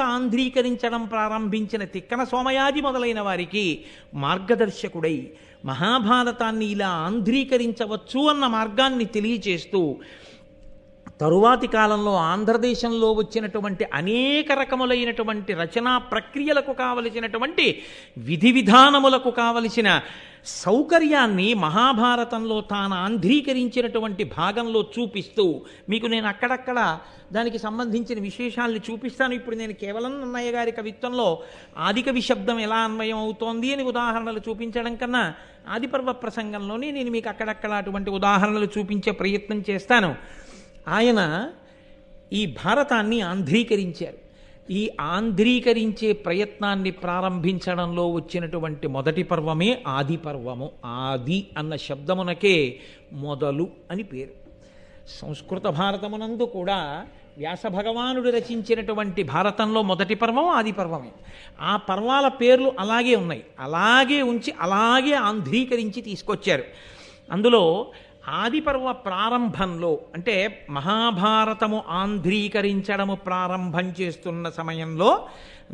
ఆంధ్రీకరించడం ప్రారంభించిన తిక్కన సోమయాజి మొదలైన వారికి మార్గదర్శకుడై మహాభారతాన్ని ఇలా ఆంధ్రీకరించవచ్చు అన్న మార్గాన్ని తెలియచేస్తూ తరువాతి కాలంలో ఆంధ్రదేశంలో వచ్చినటువంటి అనేక రకములైనటువంటి రచనా ప్రక్రియలకు కావలసినటువంటి విధి విధానములకు కావలసిన సౌకర్యాన్ని మహాభారతంలో తాను ఆంధ్రీకరించినటువంటి భాగంలో చూపిస్తూ మీకు నేను అక్కడక్కడ దానికి సంబంధించిన విశేషాలను చూపిస్తాను. ఇప్పుడు నేను కేవలం నన్నయ్య గారి కవిత్వంలో ఆదికవి శబ్దం ఎలా అన్వయం అవుతోంది అని ఉదాహరణలు చూపించడం కన్నా ఆదిపర్వ ప్రసంగంలోనే నేను మీకు అక్కడక్కడ అటువంటి ఉదాహరణలు చూపించే ప్రయత్నం చేస్తాను. ఆయన ఈ భారతాన్ని ఆంధ్రీకరించారు. ఈ ఆంధ్రీకరించే ప్రయత్నాన్ని ప్రారంభించడంలో వచ్చినటువంటి మొదటి పర్వమే ఆది పర్వము. ఆది అన్న శబ్దమునకే మొదలు అని పేరు. సంస్కృత భారతమునందు కూడా వ్యాస భగవానుడు రచించినటువంటి భారతంలో మొదటి పర్వం ఆది పర్వమే. ఆ పర్వాల పేర్లు అలాగే ఉన్నాయి, అలాగే ఉంచి అలాగే ఆంధ్రీకరించి తీసుకొచ్చారు. అందులో ఆదిపర్వ ప్రారంభంలో అంటే మహాభారతము ఆంధ్రీకరించడము ప్రారంభం చేస్తున్న సమయంలో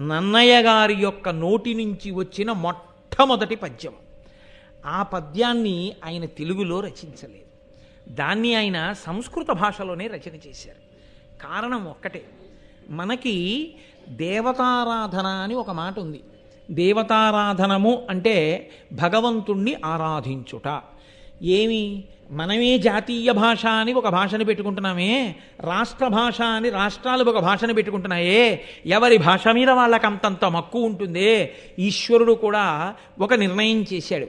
నన్నయ్య గారి యొక్క నోటి నుంచి వచ్చిన మొట్టమొదటి పద్యం. ఆ పద్యాన్ని ఆయన తెలుగులో రచించలేదు, దాన్ని ఆయన సంస్కృత భాషలోనే రచన చేశారు. కారణం ఒక్కటే, మనకి దేవతారాధన అని ఒక మాట ఉంది. దేవతారాధనము అంటే భగవంతుణ్ణి ఆరాధించుట. ఏమి మనమే జాతీయ భాష అని ఒక భాషను పెట్టుకుంటున్నామే, రాష్ట్ర భాష అని రాష్ట్రాలు ఒక భాషను పెట్టుకుంటున్నాయే, ఎవరి భాష మీద వాళ్ళకి అంతంత మక్కువ ఉంటుందే. ఈశ్వరుడు కూడా ఒక నిర్ణయం చేశాడు.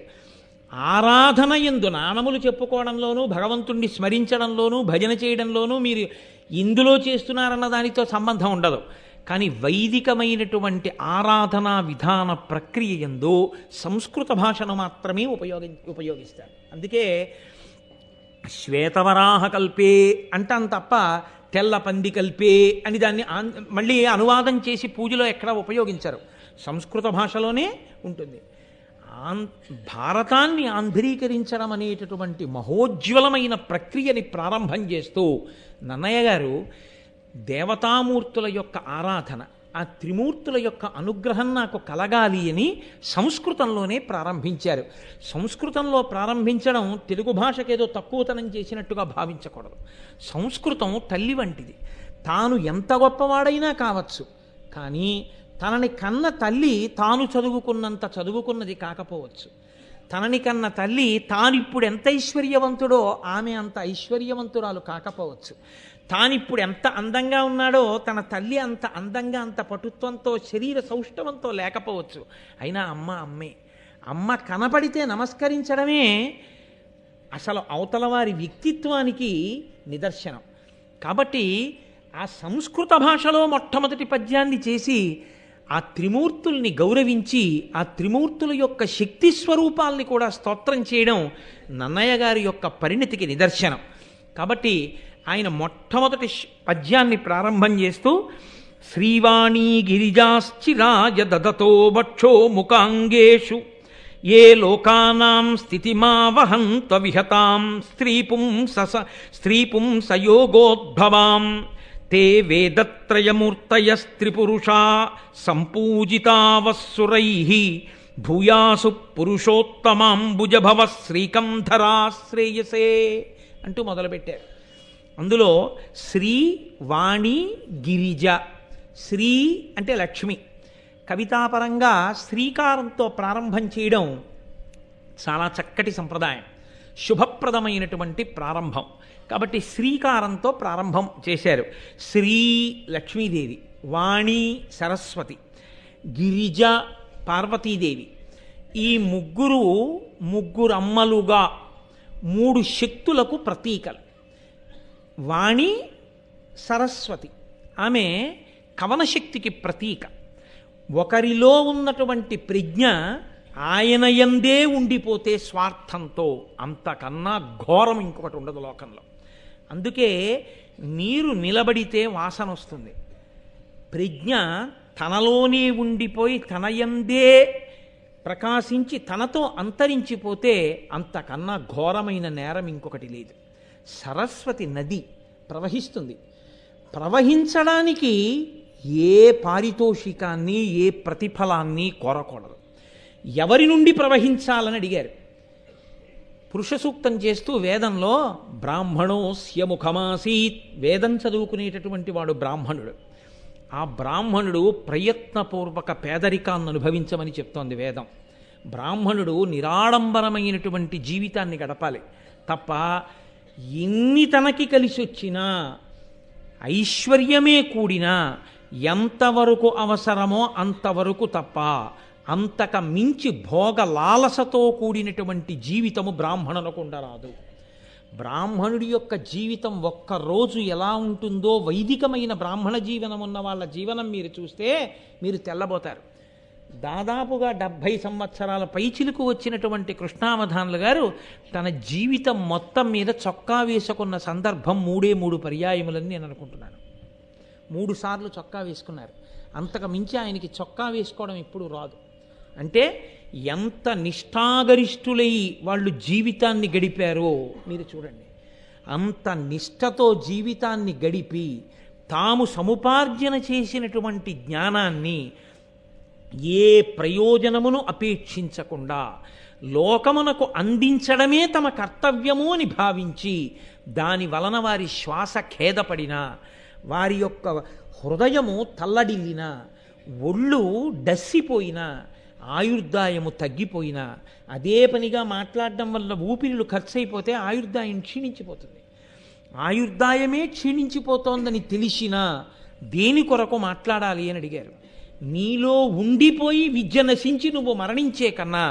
ఆరాధన యందు నామములు చెప్పుకోవడంలోనూ భగవంతుణ్ణి స్మరించడంలోనూ భజన చేయడంలోనూ మీరు ఇందులో చేస్తున్నారన్న దానితో సంబంధం ఉండదు. కానీ వైదికమైనటువంటి ఆరాధనా విధాన ప్రక్రియ యందు సంస్కృత భాషను మాత్రమే ఉపయోగిస్తారు. అందుకే శ్వేతవరాహ కల్పే అంటాం తప్ప తెల్ల పంది కల్పే అని దాన్ని మళ్ళీ అనువాదం చేసి పూజలో ఎక్కడా ఉపయోగించరు, సంస్కృత భాషలోనే ఉంటుంది. భారతాన్ని ఆంధ్రీకరించడం అనేటటువంటి మహోజ్వలమైన ప్రక్రియని ప్రారంభం చేస్తూ నన్నయ్య గారు దేవతామూర్తుల యొక్క ఆరాధన, ఆ త్రిమూర్తుల యొక్క అనుగ్రహం నాకు కలగాలి అని సంస్కృతంలోనే ప్రారంభించారు. సంస్కృతంలో ప్రారంభించడం తెలుగు భాషకేదో తక్కువతనం చేసినట్టుగా భావించకూడదు. సంస్కృతం తల్లి వంటిది. తాను ఎంత గొప్పవాడైనా కావచ్చు, కానీ తనని కన్న తల్లి తాను చదువుకున్నంత చదువుకున్నది కాకపోవచ్చు. తనని కన్న తల్లి తానిప్పుడు ఎంత ఐశ్వర్యవంతుడో ఆమె అంత ఐశ్వర్యవంతురాలు కాకపోవచ్చు. తానిప్పుడు ఎంత అందంగా ఉన్నాడో తన తల్లి అంత అందంగా అంత పటుత్వంతో శరీర సౌష్ఠవంతో లేకపోవచ్చు. అయినా అమ్మ అమ్మే. అమ్మ కనపడితే నమస్కరించడమే అసలు అవతల వారి వ్యక్తిత్వానికి నిదర్శనం. కాబట్టి ఆ సంస్కృత భాషలో మొట్టమొదటి పద్యాన్ని చేసి ఆ త్రిమూర్తుల్ని గౌరవించి ఆ త్రిమూర్తుల యొక్క శక్తి స్వరూపాల్ని కూడా స్తోత్రం చేయడం నన్నయ్య గారి యొక్క పరిణతికి నిదర్శనం. కాబట్టి ఆయన మొట్టమొదటి పద్యాన్ని ప్రారంభం చేస్తూ శ్రీవాణీ గిరిజాశ్చిరాజ దదతో వక్షో ముఖాంగేషు ఏ లోకానాం స్థితిమావహంత విహతాం స్త్రీపుంసయోగోద్భవాం తే వేదత్రయమూర్తయస్త్రిపురుషా సంపూజితావస్సురైః భూయాసు పురుషోత్తమాంబుజభవ శ్రీకంధరా శ్రేయసే అంటూ మొదలుపెట్టారు. అందులో శ్రీ వాణి గిరిజ, శ్రీ అంటే లక్ష్మి. కవితాపరంగా శ్రీకారంతో ప్రారంభం చేయడం చాలా చక్కటి సంప్రదాయం, శుభప్రదమైనటువంటి ప్రారంభం. కాబట్టి శ్రీకారంతో ప్రారంభం చేశారు. శ్రీ లక్ష్మీదేవి, వాణి సరస్వతి, గిరిజ పార్వతీదేవి. ఈ ముగ్గురమ్మలుగా మూడు శక్తులకు ప్రతీకలు. వాణి సరస్వతి ఆమె కవనశక్తికి ప్రతీక. ఒకరిలో ఉన్నటువంటి ప్రజ్ఞ ఆయన యందే ఉండిపోతే స్వార్థంతో అంతకన్నా ఘోరం ఇంకొకటి ఉండదు లోకంలో. అందుకే నీరు నిలబడితే వాసన వస్తుంది. ప్రజ్ఞ తనలోనే ఉండిపోయి తన యందే ప్రకాశించి తనతో అంతరించిపోతే అంతకన్నా ఘోరమైన నేరం ఇంకొకటి లేదు. సరస్వతి నది ప్రవహిస్తుంది. ప్రవహించడానికి ఏ పారితోషికాన్ని ఏ ప్రతిఫలాన్ని కోరకూడదు. ఎవరి నుండి ప్రవహించాలని అడిగారు. పురుష సూక్తం చేస్తూ వేదంలో బ్రాహ్మణోస్య ముఖమాసీత్, వేదం చదువుకునేటటువంటి వాడు బ్రాహ్మణుడు. ఆ బ్రాహ్మణుడు ప్రయత్నపూర్వక పేదరికాన్ని అనుభవించమని చెప్తోంది వేదం. బ్రాహ్మణుడు నిరాడంబరమైనటువంటి జీవితాన్ని గడపాలి తప్ప ఎన్ని తనకి కలిసి వచ్చినా ఐశ్వర్యమే కూడినా ఎంతవరకు అవసరమో అంతవరకు తప్ప అంతక మించి భోగ లాలసతో కూడినటువంటి జీవితము బ్రాహ్మణులకు ఉండరాదు. బ్రాహ్మణుడి యొక్క జీవితం ఒక్కరోజు ఎలా ఉంటుందో వైదికమైన బ్రాహ్మణ జీవనం ఉన్న వాళ్ళ జీవనం మీరు చూస్తే మీరు తెల్లబోతారు. దాదాపుగా 70 సంవత్సరాల పైచిలుకు వచ్చినటువంటి కృష్ణావధానులు గారు తన జీవితం మొత్తం మీద చొక్కా వేసుకున్న సందర్భం 3 పర్యాయములని నేను అనుకుంటున్నాను. 3 సార్లు చొక్కా వేసుకున్నారు. అంతకు మించి ఆయనకి చొక్కా వేసుకోవడం ఎప్పుడు రాదు. అంటే ఎంత నిష్ఠాగరిష్ఠులై వాళ్ళు జీవితాన్ని గడిపారో మీరు చూడండి. అంత నిష్ఠతో జీవితాన్ని గడిపి తాము సముపార్జన చేసినటువంటి జ్ఞానాన్ని ఏ ప్రయోజనమును అపేక్షించకుండా లోకమునకు అందించడమే తమ కర్తవ్యము అని భావించి దాని వలన వారి శ్వాస ఖేదపడినా, వారి యొక్క హృదయము తల్లడిల్లినా, ఒళ్ళు డస్సిపోయినా, ఆయుర్దాయము తగ్గిపోయినా, అదే పనిగా మాట్లాడడం వల్ల ఊపిరిలు ఖర్చు అయిపోతే ఆయుర్దాయం క్షీణించిపోతుంది. ఆయుర్దాయమే క్షీణించిపోతోందని తెలిసినా దేని కొరకు మాట్లాడాలి అని అడిగారు. నీలో ఉండిపోయి విద్య నశించి నువ్వు మరణించే కన్నా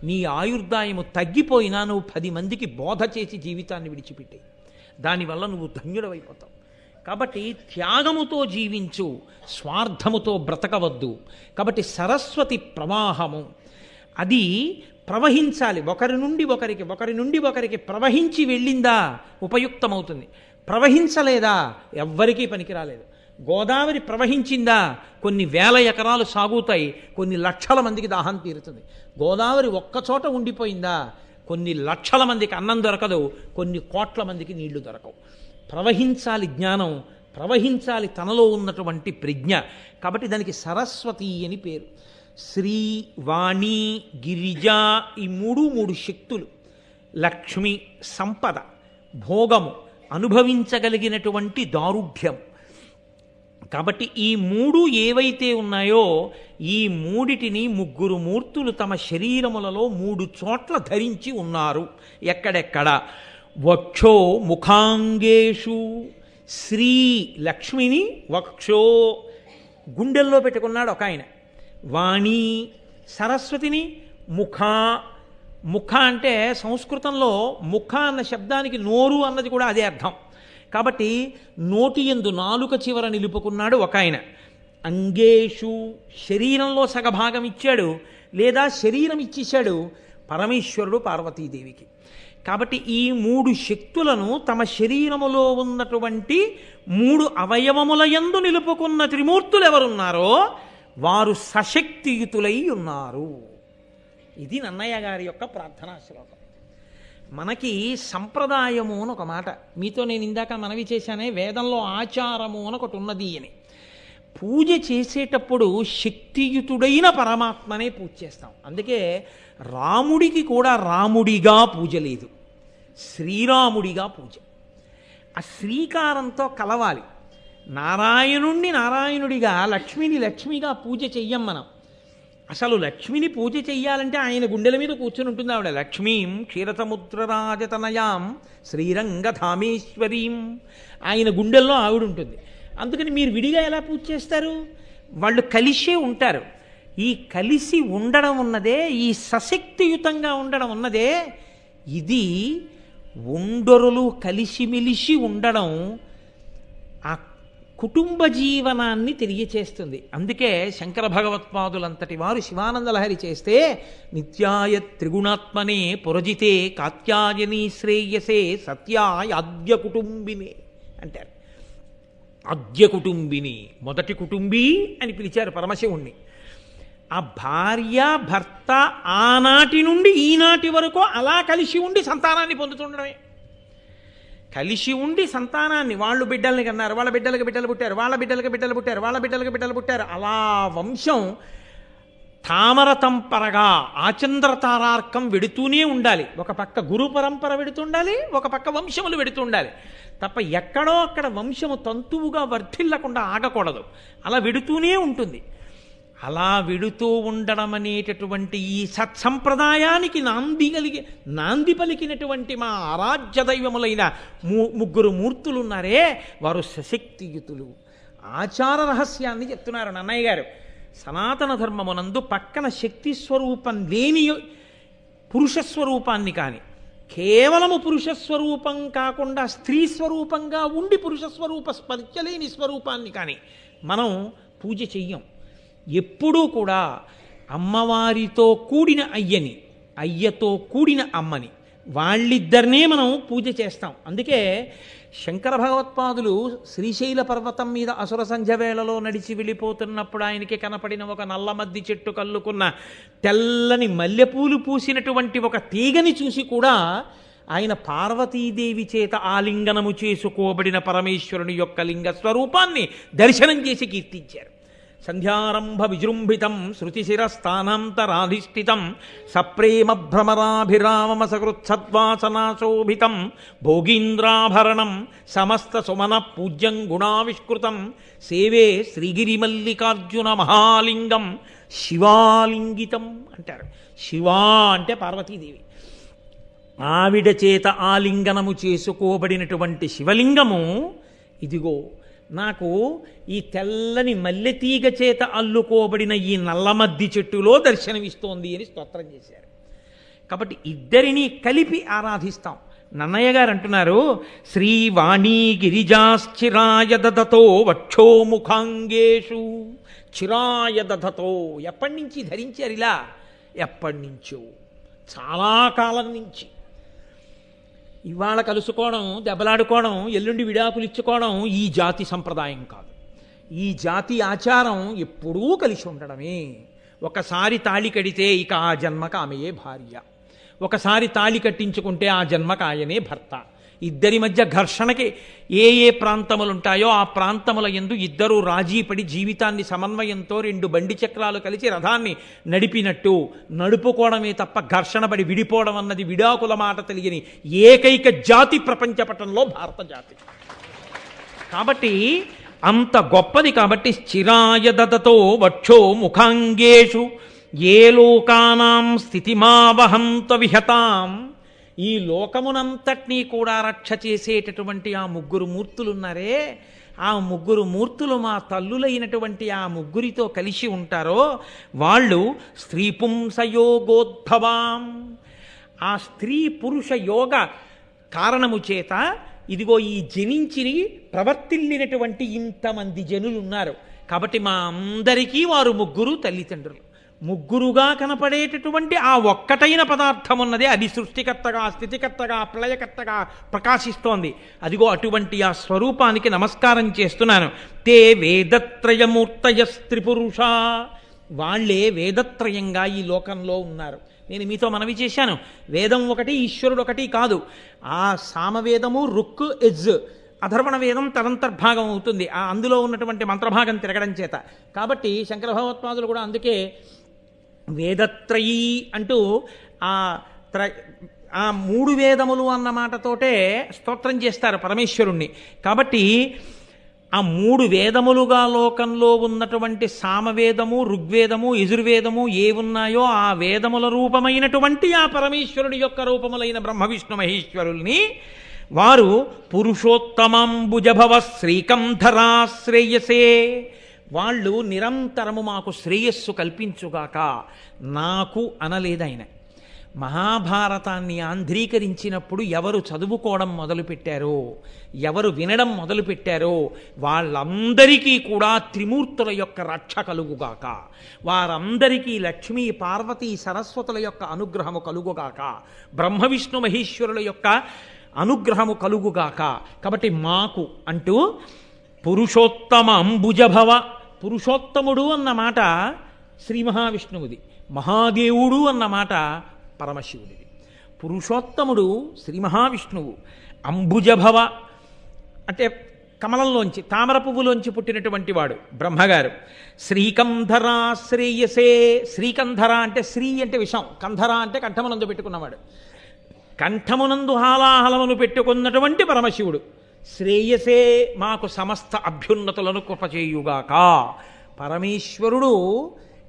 నీ ఆయుర్దాయము తగ్గిపోయినా నువ్వు 10 మందికి బోధ చేసి జీవితాన్ని విడిచిపెట్టాయి. దానివల్ల నువ్వు ధన్యుడవైపోతావు. కాబట్టి త్యాగముతో జీవించు, స్వార్థముతో బ్రతకవద్దు. కాబట్టి సరస్వతి ప్రవాహము అది ప్రవహించాలి. ఒకరి నుండి ఒకరికి ప్రవహించి వెళ్ళిందా ఉపయుక్తమవుతుంది. ప్రవహించలేదా ఎవ్వరికీ పనికిరాలేదు. గోదావరి ప్రవహించిందా కొన్ని వేల ఎకరాలు సాగుతాయి, కొన్ని లక్షల మందికి దాహం తీరుతుంది. గోదావరి ఒక్కచోట ఉండిపోయిందా కొన్ని లక్షల మందికి అన్నం దొరకదు, కొన్ని కోట్ల మందికి నీళ్లు దొరకవు. ప్రవహించాలి జ్ఞానం, ప్రవహించాలి తనలో ఉన్నటువంటి ప్రజ్ఞ. కాబట్టి దానికి సరస్వతి అని పేరు. శ్రీ, వాణి, గిరిజ ఈ 3 శక్తులు. లక్ష్మి సంపద, భోగము, అనుభవించగలిగినటువంటి దారుఢ్యం. కాబట్టి ఈ 3 ఏవైతే ఉన్నాయో ఈ 3టిని 3 మూర్తులు తమ శరీరములలో 3 చోట్ల ధరించి ఉన్నారు. ఎక్కడెక్కడ? వక్షో ముఖాంగేషు. శ్రీ లక్ష్మిని వక్షో గుండెల్లో పెట్టుకున్నాడు ఒక ఆయన. వాణి సరస్వతిని ముఖ అంటే సంస్కృతంలో ముఖ అన్న శబ్దానికి నోరు అన్నది కూడా అదే అర్థం. కాబట్టి నోటి యందు నాలుక చివర నిలుపుకున్నాడు ఒక ఆయన. అంగేషు శరీరంలో సగభాగం ఇచ్చాడు, లేదా శరీరం ఇచ్చేశాడు పరమేశ్వరుడు పార్వతీదేవికి. కాబట్టి ఈ 3 శక్తులను తమ శరీరములో ఉన్నటువంటి 3 అవయవముల యందు నిలుపుకున్న త్రిమూర్తులు ఎవరున్నారో వారు సశక్తియుతులై ఉన్నారు. ఇది నన్నయ్య గారి యొక్క ప్రార్థనా శ్లోకం. మనకి సంప్రదాయము అని ఒక మాట మీతో నేను ఇందాక మనవి చేశానే, వేదంలో ఆచారము అని ఒకటి ఉన్నది అని. పూజ చేసేటప్పుడు శక్తియుతుడైన పరమాత్మనే పూజ చేస్తాం. అందుకే రాముడికి కూడా రాముడిగా పూజ లేదు, శ్రీరాముడిగా పూజ. ఆ శ్రీకారంతో కలవాలి. నారాయణుణ్ణి నారాయణుడిగా, లక్ష్మిని లక్ష్మిగా పూజ చెయ్యం మనం. అసలు లక్ష్మిని పూజ చెయ్యాలంటే ఆయన గుండెల మీద కూర్చుని ఉంటుంది ఆవిడ. లక్ష్మీం క్షీరసముద్రరాజతనయాం శ్రీరంగధామేశ్వరీం, ఆయన గుండెల్లో ఆవిడ ఉంటుంది. అందుకని మీరు విడిగా ఎలా పూజ చేస్తారు? వాళ్ళు కలిసే ఉంటారు. ఈ కలిసి ఉండడం ఉన్నదే, ఈ సశక్తియుతంగా ఉండడం ఉన్నదే, ఇది ఉండరులు కలిసిమెలిసి ఉండడం ఆ కుటుంబ జీవనాన్ని తెలియచేస్తుంది. అందుకే శంకర భగవత్పాదులంతటి వారు శివానంద లహరి చేస్తే నిత్యాయ త్రిగుణాత్మనే పురజితే కాత్యాయని శ్రేయసే సత్యాయ ఆద్య కుటుంబినే అంటారు. ఆద్య కుటుంబిని, మొదటి కుటుంబీ అని పిలిచారు పరమశివుణ్ణి. ఆ భార్య భర్త ఆనాటి నుండి ఈనాటి వరకు అలా కలిసి ఉండి సంతానాన్ని పొందుతుండడమే. కలిసి ఉండి సంతానాన్ని, వాళ్ళు బిడ్డల్ని కన్నారు, వాళ్ళ బిడ్డలకి బిడ్డలు పుట్టారు, వాళ్ళ బిడ్డలకి బిడ్డలు పుట్టారు, వాళ్ళ బిడ్డలకి బిడ్డలు పుట్టారు, అలా వంశం తామరతంపరగా ఆచంద్రతారార్కం వెడుతూనే ఉండాలి. ఒక పక్క గురు పరంపర వెడుతుండాలి, ఒక పక్క వంశములు వెడుతుండాలి. తప్ప ఎక్కడో అక్కడ వంశము తంతువుగా వర్ధిల్లకుండా ఆగకూడదు. అలా వెడుతూనే ఉంటుంది. అలా వెడుతూ ఉండడం అనేటటువంటి ఈ సత్సంప్రదాయానికి నాంది పలికినటువంటి మా ఆరాధ్య దైవములైన ముగ్గురు మూర్తులున్నారే, వారు సశక్తియుతులు. ఆచార రహస్యాన్ని చెప్తున్నారు నన్నయ్య గారు. సనాతన ధర్మమునందు పక్కన శక్తి స్వరూపం లేని పురుషస్వరూపాన్ని కానీ, కేవలము పురుషస్వరూపం కాకుండా స్త్రీ స్వరూపంగా ఉండి పురుషస్వరూప స్పర్శలేని స్వరూపాన్ని కానీ మనం పూజ చెయ్యం. ఎప్పుడూ కూడా అమ్మవారితో కూడిన అయ్యని, అయ్యతో కూడిన అమ్మని, వాళ్ళిద్దరినే మనం పూజ చేస్తాం. అందుకే శంకర భగవత్పాదులు శ్రీశైల పర్వతం మీద అసుర సంధ్య వేళలో నడిచి వెళ్ళిపోతున్నప్పుడు ఆయనకి కనపడిన ఒక నల్లమద్ది చెట్టు కల్లుకున్న తెల్లని మల్లెపూలు పూసినటువంటి ఒక తీగని చూసి కూడా ఆయన పార్వతీదేవి చేత ఆలింగనము చేసుకోబడిన పరమేశ్వరుని యొక్క లింగ స్వరూపాన్ని దర్శనం చేసి కీర్తించారు. సంధ్యారంభ విజృంభితం శృతిశిరస్థానాంతరాధిష్ఠితం సప్రేమ భ్రమరాభిరామమ సకృత్సద్వాసనాశోభితం భోగీంద్రాభరణం సమస్త సుమన పూజ్యం గుణావిష్కృతం సేవే శ్రీగిరిమల్లికార్జున మహాలింగం శివాలింగితం అంటారు. శివా అంటే పార్వతీదేవి. ఆవిడ చేత ఆలింగనము చేసుకోబడినటువంటి శివలింగము ఇదిగో నాకు ఈ తెల్లని మల్లెతీగ చేత అల్లుకోబడిన ఈ నల్లమద్ది చెట్టులో దర్శనమిస్తోంది అని స్తోత్రం చేశారు. కాబట్టి ఇద్దరినీ కలిపి ఆరాధిస్తాం. నన్నయ్య గారు అంటున్నారు, శ్రీవాణీ గిరిజాశ్చిరాయ దదతో వక్షోముఖాంగేషు. చిరాయ దదతో ఎప్పటి నుంచి ధరించారు ఇలా? ఎప్పటి నుంచో, చాలా కాలం నుంచి. ఇవాళ కలుసుకోవడం, దెబ్బలాడుకోవడం, ఎల్లుండి విడాకులు ఇచ్చుకోవడం ఈ జాతి సంప్రదాయం కాదు. ఈ జాతి ఆచారం ఎప్పుడూ కలిసి ఉండడమే. ఒకసారి తాళి కడితే ఇక ఆ జన్మకు ఆమెయే భార్య, ఒకసారి తాళి కట్టించుకుంటే ఆ జన్మకు ఆయనే భర్త. ఇద్దరి మధ్య ఘర్షణకి ఏ ఏ ప్రాంతములు ఉంటాయో ఆ ప్రాంతముల యందు ఇద్దరూ రాజీపడి జీవితాన్ని సమన్వయంతో రెండు బండి చక్రాలు కలిసి రథాన్ని నడిపినట్టు నడుపుకోవడమే తప్ప ఘర్షణ పడి విడిపోవడం అన్నది విడాకుల మాట తెలియని ఏకైక జాతి ప్రపంచపటంలో భారత జాతి. కాబట్టి అంత గొప్పది. కాబట్టి స్థిరాయ దదతో వక్షో ముఖాంగేషు ఏ లోకానాం స్థితిమావహంత విహతాం. ఈ లోకమునంతటినీ కూడా రక్ష చేసేటటువంటి ఆ ముగ్గురు మూర్తులున్నారే, ఆ ముగ్గురు మూర్తులు మా తల్లులైనటువంటి ఆ ముగ్గురితో కలిసి ఉంటారో వాళ్ళు స్త్రీ పుంసయోగోద్భవాం. ఆ స్త్రీ పురుష యోగ కారణము చేత ఇదిగో ఈ జనించి ప్రవర్తిల్లినటువంటి ఇంతమంది జనులున్నారు. కాబట్టి మా అందరికీ వారు ముగ్గురు తల్లిదండ్రులు. ముగ్గురుగా కనపడేటటువంటి ఆ ఒక్కటైన పదార్థం ఉన్నదే, అది సృష్టికర్తగా, స్థితికర్తగా, ప్రళయకర్తగా ప్రకాశిస్తోంది. అదిగో అటువంటి ఆ స్వరూపానికి నమస్కారం చేస్తున్నాను. తే వేదత్రయమూర్తయ స్త్రీపురుష. వాళ్లే వేదత్రయంగా ఈ లోకంలో ఉన్నారు. నేను మీతో మనవి చేశాను, వేదం ఒకటి, ఈశ్వరుడు ఒకటి కాదు. ఆ సామవేదము, రుక్, యజ్, అధర్వణ వేదం తదంతర్భాగం అవుతుంది అందులో ఉన్నటువంటి మంత్రభాగం తిరగడం చేత. కాబట్టి శంకర భగవత్పాదులు కూడా అందుకే వేదత్రయీ అంటూ ఆ మూడు వేదములు అన్న మాటతోటే స్తోత్రం చేస్తారు పరమేశ్వరుణ్ణి. కాబట్టి ఆ మూడు వేదములుగా లోకంలో ఉన్నటువంటి సామవేదము, ఋగ్వేదము, యజుర్వేదము ఏ ఉన్నాయో ఆ వేదముల రూపమైనటువంటి ఆ పరమేశ్వరుడి యొక్క రూపములైన బ్రహ్మ విష్ణు మహేశ్వరుల్ని వారు పురుషోత్తమాంబుజభవ శ్రీకంధరాశ్రేయసే. వాళ్ళు నిరంతరము మాకు శ్రేయస్సు కల్పించుగాక. నాకు అనలేదాయన. మహాభారతాన్ని ఆంధ్రీకరించినప్పుడు ఎవరు చదువుకోవడం మొదలుపెట్టారో, ఎవరు వినడం మొదలుపెట్టారో వాళ్ళందరికీ కూడా త్రిమూర్తుల యొక్క రక్ష కలుగుగాక. వారందరికీ లక్ష్మీ పార్వతీ సరస్వతుల యొక్క అనుగ్రహము కలుగుగాక. బ్రహ్మ విష్ణు మహేశ్వరుల యొక్క అనుగ్రహము కలుగుగాక. కాబట్టి మాకు అంటూ పురుషోత్తమ అంబుజభవ. పురుషోత్తముడు అన్న మాట శ్రీ మహావిష్ణువుది, మహాదేవుడు అన్న మాట పరమశివుడిది. పురుషోత్తముడు శ్రీ మహావిష్ణువు, అంబుజభవ అంటే కమలంలోంచి తామర పువ్వులోంచి పుట్టినటువంటి వాడు బ్రహ్మగారు. శ్రీకంధర శ్రేయసే, శ్రీకంధర అంటే శ్రీ అంటే విషం, కంధర అంటే కంఠమునందు పెట్టుకున్నవాడు. కంఠమునందు హాలాహలమును పెట్టుకున్నటువంటి పరమశివుడు. శ్రేయసే మాకు సమస్త అభ్యున్నతులను కృపచేయుగాక. పరమేశ్వరుడు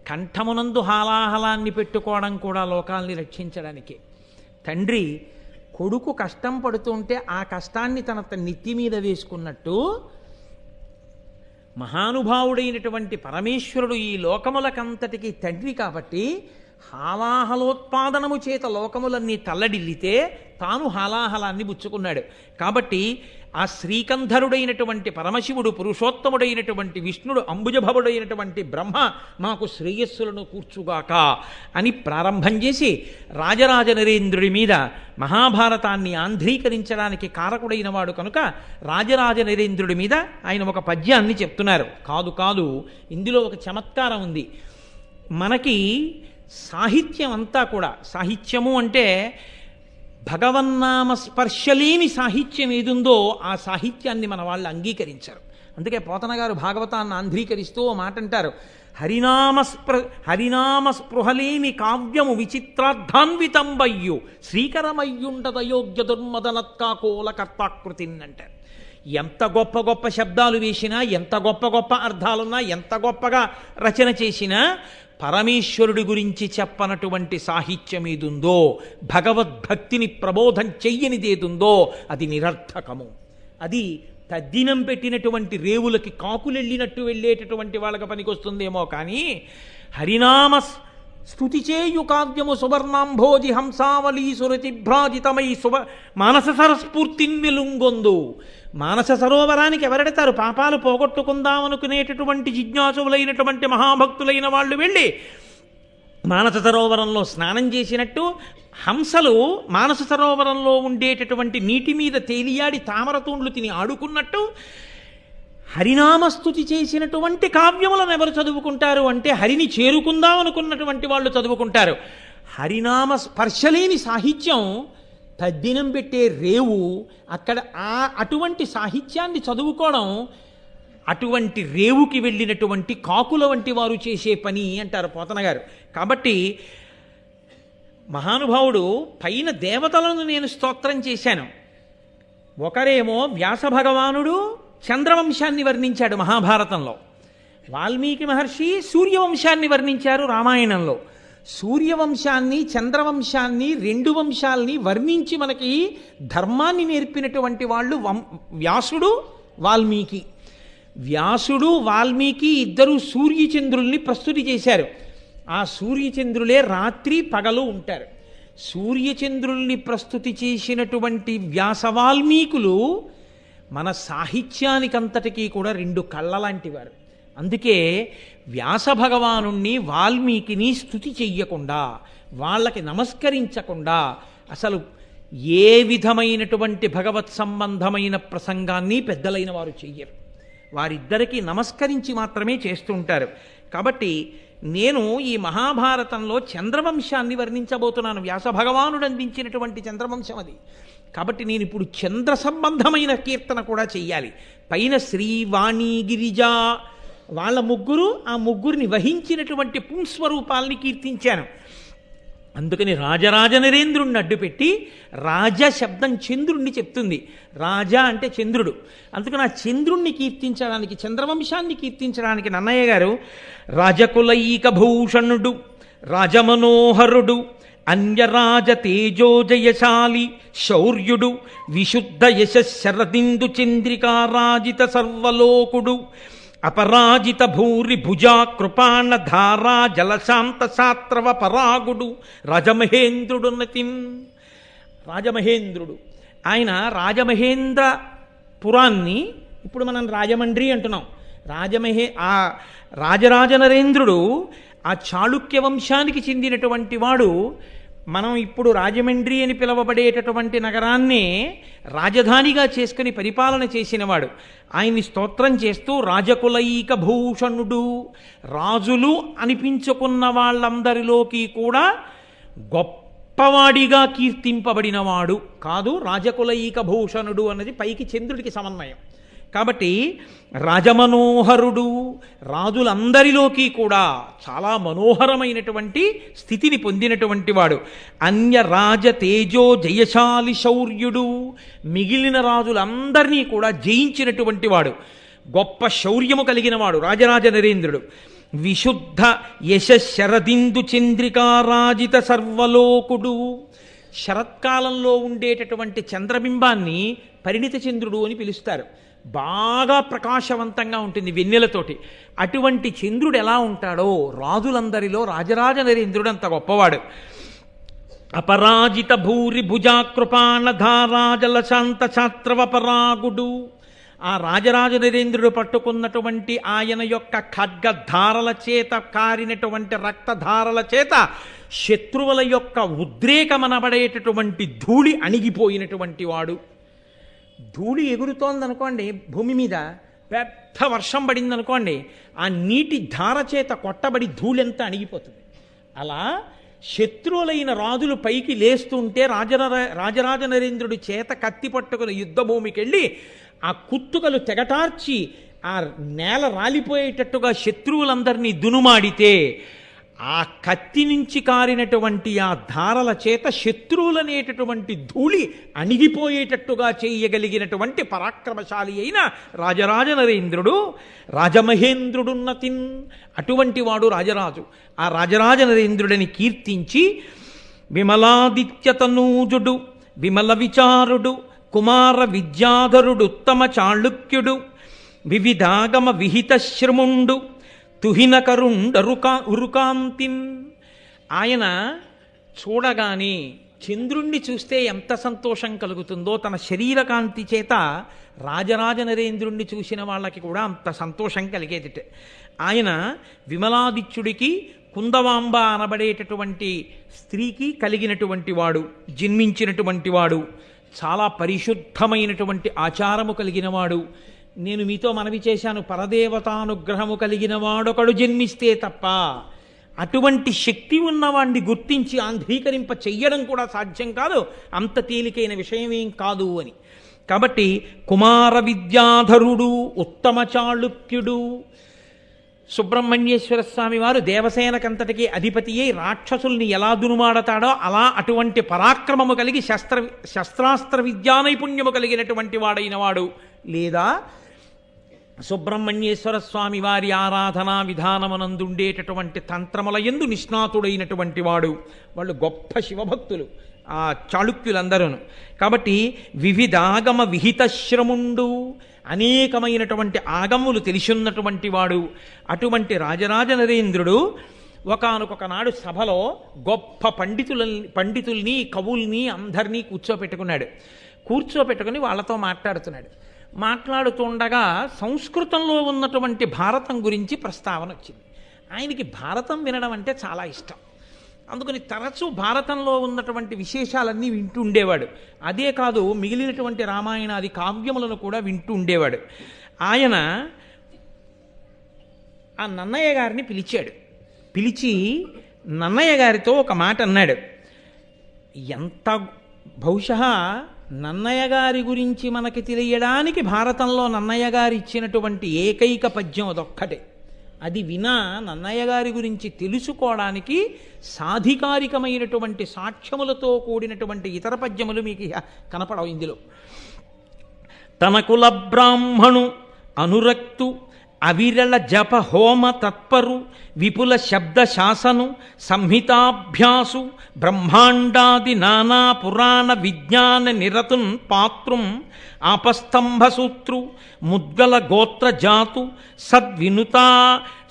కంఠమునందు హాలాహలాన్ని పెట్టుకోవడం కూడా లోకాల్ని రక్షించడానికే. తండ్రి కొడుకు కష్టం పడుతుంటే ఆ కష్టాన్ని తన నెత్తి మీద వేసుకున్నట్టు మహానుభావుడైనటువంటి పరమేశ్వరుడు ఈ లోకములకంతటికి తండ్రి కాబట్టి హాలాహలోత్పాదనము చేత లోకములన్నీ తల్లడిల్లితే తాను హాలాహలాన్ని పుచ్చుకున్నాడు. కాబట్టి ఆ శ్రీకంధరుడైనటువంటి పరమశివుడు, పురుషోత్తముడైనటువంటి విష్ణుడు, అంబుజభవుడైనటువంటి బ్రహ్మ మాకు శ్రేయస్సులను కూర్చుగాక అని ప్రారంభం చేసి రాజరాజ నరేంద్రుడి మీద మహాభారతాన్ని ఆంధ్రీకరించడానికి కారకుడైన వాడు కనుక రాజరాజ నరేంద్రుడి మీద ఆయన ఒక పద్యాన్ని చెప్తున్నారు. కాదు కాదు, ఇందులో ఒక చమత్కారం ఉంది. మనకి సాహిత్యం అంతా కూడా, సాహిత్యము అంటే భగవన్నామ స్పర్శలేని సాహిత్యం ఏదుందో ఆ సాహిత్యాన్ని మన వాళ్ళు అంగీకరించారు. అందుకే పోతన గారు భాగవతాన్ని ఆంధ్రీకరిస్తూ ఓ మాట అంటారు, హరినామ స్పృహలేని కావ్యము విచిత్రార్థాన్వితంబయ్యు శ్రీకరమయ్యుండదయోగ్య దుర్మదనత్కాకోల కర్తాకృతిన్ అంటారు. ఎంత గొప్ప గొప్ప శబ్దాలు వేసినా, ఎంత గొప్ప గొప్ప అర్థాలున్నా, ఎంత గొప్పగా రచన చేసినా పరమేశ్వరుడి గురించి చెప్పనటువంటి సాహిత్యం ఏదుందో, భగవద్భక్తిని ప్రబోధం చెయ్యనిదేదుందో అది నిరర్థకము. అది తద్దినం పెట్టినటువంటి రేవులకి కాకులెళ్ళినట్టు వెళ్ళేటటువంటి వాళ్ళకి పనికొస్తుందేమో కానీ హరినామ స్తుతి చేయు కావ్యము సువర్ణాంభోజి హంసావళీ సురతిభ్రాజితమై మానస సరస్ఫూర్తిన్ వెలుంగొందు. మానస సరోవరానికి ఎవరెడతారు? పాపాలు పోగొట్టుకుందామనుకునేటటువంటి జిజ్ఞాసువులైనటువంటి మహాభక్తులైన వాళ్ళు వెళ్ళి మానస సరోవరంలో స్నానం చేసినట్టు హంసలు మానస సరోవరంలో ఉండేటటువంటి నీటి మీద తేలియాడి తామరతూండ్లు తిని ఆడుకున్నట్టు హరినామస్తుతి చేసినటువంటి కావ్యములను ఎవరు చదువుకుంటారు అంటే హరిని చేరుకుందాం అనుకున్నటువంటి వాళ్ళు చదువుకుంటారు. హరినామ స్పర్శలేని సాహిత్యం తద్దినం పెట్టే రేవు, అక్కడ అటువంటి సాహిత్యాన్ని చదువుకోవడం అటువంటి రేవుకి వెళ్ళినటువంటి కాకుల వంటి వారు చేసే పని అంటారు పోతన గారు. కాబట్టి మహానుభావుడు పైన దేవతలను నేను స్తోత్రం చేశాను. ఒకరేమో వ్యాస భగవానుడు చంద్రవంశాన్ని వర్ణించాడు మహాభారతంలో, వాల్మీకి మహర్షి సూర్యవంశాన్ని వర్ణించారు రామాయణంలో. సూర్యవంశాన్ని చంద్రవంశాన్ని రెండు వంశాల్ని వర్ణించి మనకి ధర్మాన్ని నేర్పినటువంటి వాళ్ళు వ్యాసుడు వాల్మీకి. వ్యాసుడు వాల్మీకి ఇద్దరు సూర్యచంద్రుల్ని ప్రస్తుతి చేశారు. ఆ సూర్యచంద్రులే రాత్రి పగలు ఉంటారు. సూర్యచంద్రుల్ని ప్రస్తుతి చేసినటువంటి వ్యాస వాల్మీకులు మన సాహిత్యానికంతటికీ కూడా రెండు కళ్ళ లాంటి వారు. అందుకే వ్యాస భగవానుణ్ణి వాల్మీకిని స్తుతి చెయ్యకుండా, వాళ్ళకి నమస్కరించకుండా అసలు ఏ విధమైనటువంటి భగవత్ సంబంధమైన ప్రసంగాన్ని పెద్దలైన వారు చెయ్యరు. వారిద్దరికీ నమస్కరించి మాత్రమే చేస్తూ ఉంటారు. కాబట్టి నేను ఈ మహాభారతంలో చంద్రవంశాన్ని వర్ణించబోతున్నాను. వ్యాస భగవానుడు అందించినటువంటి చంద్రవంశం అది. కాబట్టి నేను ఇప్పుడు చంద్ర సంబంధమైన కీర్తన కూడా చెయ్యాలి. పైన శ్రీ వాణి గిరిజ వాళ్ళ ముగ్గురు, ఆ ముగ్గురిని వహించినటువంటి పుంస్వరూపాల్ని కీర్తించాను. అందుకని రాజరాజ నరేంద్రుణ్ణి అడ్డుపెట్టి రాజ శబ్దం చంద్రుణ్ణి చెప్తుంది. రాజా అంటే చంద్రుడు. అందుకని ఆ చంద్రుణ్ణి కీర్తించడానికి, చంద్రవంశాన్ని కీర్తించడానికి నన్నయ్య గారు రాజకులైక భూషణుడు, రాజమనోహరుడు, అన్యరాజ తేజోజయశాలి శౌర్యుడు, విశుద్ధ యశరదిందు చంద్రికారాజిత సర్వలోకుడు, అపరాజిత భూరి భుజా కృపాణ ధారా జలశాంత శాత్రవ పరాగుడు, రాజమహేంద్రుడు నతిన్. రాజమహేంద్రుడు ఆయన రాజమహేంద్రపురాన్ని ఇప్పుడు మనం రాజమండ్రి అంటున్నాం. ఆ రాజరాజ నరేంద్రుడు ఆ చాళుక్య వంశానికి చెందినటువంటి వాడు. మనం ఇప్పుడు రాజమండ్రి అని పిలువబడేటటువంటి నగరాన్నే రాజధానిగా చేసుకుని పరిపాలన చేసినవాడు. ఆయన్ని స్తోత్రం చేస్తూ రాజకులైక భూషణుడు, రాజులు అనిపించుకున్న వాళ్ళందరిలోకి కూడా గొప్ప గొప్పవాడిగా కీర్తింపబడినవాడు కాదు, రాజకులైక భూషణుడు అన్నది పైకి చంద్రుడికి సమన్వయం. కాబట్టి రాజమనోహరుడు, రాజులందరిలోకి కూడా చాలా మనోహరమైనటువంటి స్థితిని పొందినటువంటి వాడు. అన్య రాజ తేజో జయశాలి శౌర్యుడు, మిగిలిన రాజులందరినీ కూడా జయించినటువంటి వాడు, గొప్ప శౌర్యము కలిగిన వాడు రాజరాజ నరేంద్రుడు. విశుద్ధ యశశరదిందు చంద్రికారాజిత సర్వలోకుడు, శరత్కాలంలో ఉండేటటువంటి చంద్రబింబాన్ని పరిణిత చంద్రుడు అని పిలుస్తారు. బాగా ప్రకాశవంతంగా ఉంటుంది వెన్నెలతోటి. అటువంటి చంద్రుడు ఎలా ఉంటాడో రాజులందరిలో రాజరాజ నరేంద్రుడు అంత గొప్పవాడు. అపరాజిత భూరి భుజాకృపాణ ధారాజల శాంత ఛాత్రవపరాగుడు, ఆ రాజరాజ నరేంద్రుడు పట్టుకున్నటువంటి ఆయన యొక్క ఖడ్గధారల చేత కారినటువంటి రక్తధారల చేత శత్రువుల యొక్క ఉద్రేకమనబడేటటువంటి ధూళి అణిగిపోయినటువంటి వాడు. ధూళి ఎగురుతోందనుకోండి, భూమి మీద పెద్ద వర్షం పడిందనుకోండి, ఆ నీటి ధార చేత కొట్టబడి ధూళెంతా అణిగిపోతుంది. అలా శత్రువులైన రాజులు పైకి లేస్తుంటే రాజరాజ నరేంద్రుడి చేత కత్తి పట్టుకుని యుద్ధభూమికి వెళ్ళి ఆ కుత్తుకలు తెగటార్చి ఆ నేల రాలిపోయేటట్టుగా శత్రువులందరినీ దునుమాడితే ఆ కత్తి నుంచి కారినటువంటి ఆ ధారల చేత శత్రువులనేటటువంటి ధూళి అణిగిపోయేటట్టుగా చేయగలిగినటువంటి పరాక్రమశాలి అయిన రాజరాజ నరేంద్రుడు, రాజమహేంద్రుడున్నతిన్, అటువంటి వాడు రాజరాజు. ఆ రాజరాజ నరేంద్రుడిని కీర్తించి విమలాదిత్యతనూజుడు, విమల విచారుడు, కుమార విద్యాధరుడు, ఉత్తమ చాళుక్యుడు, వివిధాగమ విహిత శ్రముండు, ఉరుకాంతిన్. ఆయన చూడగానే చంద్రుణ్ణి చూస్తే ఎంత సంతోషం కలుగుతుందో, తన శరీరకాంతి చేత రాజరాజ నరేంద్రుణ్ణి చూసిన వాళ్ళకి కూడా అంత సంతోషం కలిగేదిట. ఆయన విమలాదిత్యుడికి కుందవాంబ అనబడేటటువంటి స్త్రీకి కలిగినటువంటి వాడు, జన్మించినటువంటి వాడు, చాలా పరిశుద్ధమైనటువంటి ఆచారము కలిగినవాడు. నేను మీతో మనవి చేశాను, పరదేవతానుగ్రహము కలిగిన వాడొకడు జన్మిస్తే తప్ప అటువంటి శక్తి ఉన్నవాణ్ణి గుర్తించి ఆంధ్రీకరింప చెయ్యడం కూడా సాధ్యం కాదు, అంత తేలికైన విషయమేం కాదు అని. కాబట్టి కుమార విద్యాధరుడు, ఉత్తమ చాళుక్యుడు. సుబ్రహ్మణ్యేశ్వర స్వామి వారు దేవసేనకంతటికి అధిపతి అయి రాక్షసుల్ని ఎలా దునుమాడతాడో అలా అటువంటి పరాక్రమము కలిగి శస్త్రాస్త్ర విద్యా నైపుణ్యము కలిగినటువంటి వాడైన వాడు. లేదా సుబ్రహ్మణ్యేశ్వర స్వామి వారి ఆరాధనా విధానమునందుండేటటువంటి తంత్రముల యందు నిష్ణాతుడైనటువంటి వాడు. వాళ్ళు గొప్ప శివభక్తులు ఆ చాళుక్యులందరూను. కాబట్టి వివిధాగమ విహితశ్రముండు, అనేకమైనటువంటి ఆగములు తెలిసున్నటువంటి వాడు. అటువంటి రాజరాజ నరేంద్రుడు ఒకానొక నాడు సభలో గొప్ప పండితుల్ని కవుల్ని అందరినీ కూర్చోపెట్టుకుని వాళ్ళతో మాట్లాడుతుండగా సంస్కృతంలో ఉన్నటువంటి భారతం గురించి ప్రస్తావన వచ్చింది. ఆయనకి భారతం వినడం అంటే చాలా ఇష్టం. అందుకని తరచూ భారతంలో ఉన్నటువంటి విశేషాలన్నీ వింటూ ఉండేవాడు. అదే కాదు, మిగిలినటువంటి రామాయణాది కావ్యములను కూడా వింటూ ఉండేవాడు. ఆయన ఆ నన్నయ్య గారిని పిలిచి నన్నయ్య గారితో ఒక మాట అన్నాడు. ఎంత బహుశా నన్నయ్య గారి గురించి మనకి తెలియడానికి భారతంలో నన్నయ్య గారు ఇచ్చినటువంటి ఏకైక పద్యం అదొక్కటే. అది వినా నన్నయ్య గారి గురించి తెలుసుకోవడానికి సాధికారికమైనటువంటి సాక్ష్యములతో కూడినటువంటి ఇతర పద్యములు మీకు కనపడవు ఇందులో. తన కుల బ్రాహ్మణు అనురక్తు అవిరళ జప హోమ తత్పరు విపుల శబ్ద శాసను సంహితాభ్యాసు బ్రహ్మాండాది నానా పురాణ విజ్ఞాన నిరతున్ పాత్రం ఆపస్తంభసూత్రు ముద్గల గోత్ర జాతు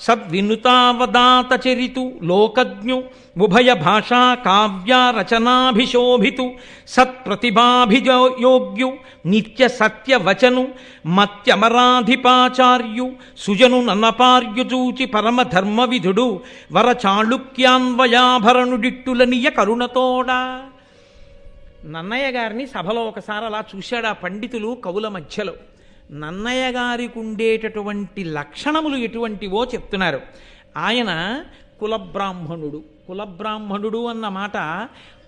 సద్వినుతావదాత చరితు లోకజ్ఞు ఉభయ భాషా కావ్య రచనాభిశోభితు సత్ప్రతిభాభియోగ్యు నిత్య సత్య వచను మత్యమరాధిపాచార్యు సుజను నన్నపార్యుజూచి పరమ ధర్మ విధుడు వర చాళుక్యాన్వయాభరణుడిట్టులనియ కరుణతోడా. నన్నయ్య గారిని సభలో ఒకసారి అలా చూశాడు ఆ పండితులు కవుల మధ్యలో. నన్నయ్య గారికి ఉండేటటువంటి లక్షణములు ఎటువంటివో చెప్తున్నారు. ఆయన కులబ్రాహ్మణుడు. కులబ్రాహ్మణుడు అన్న మాట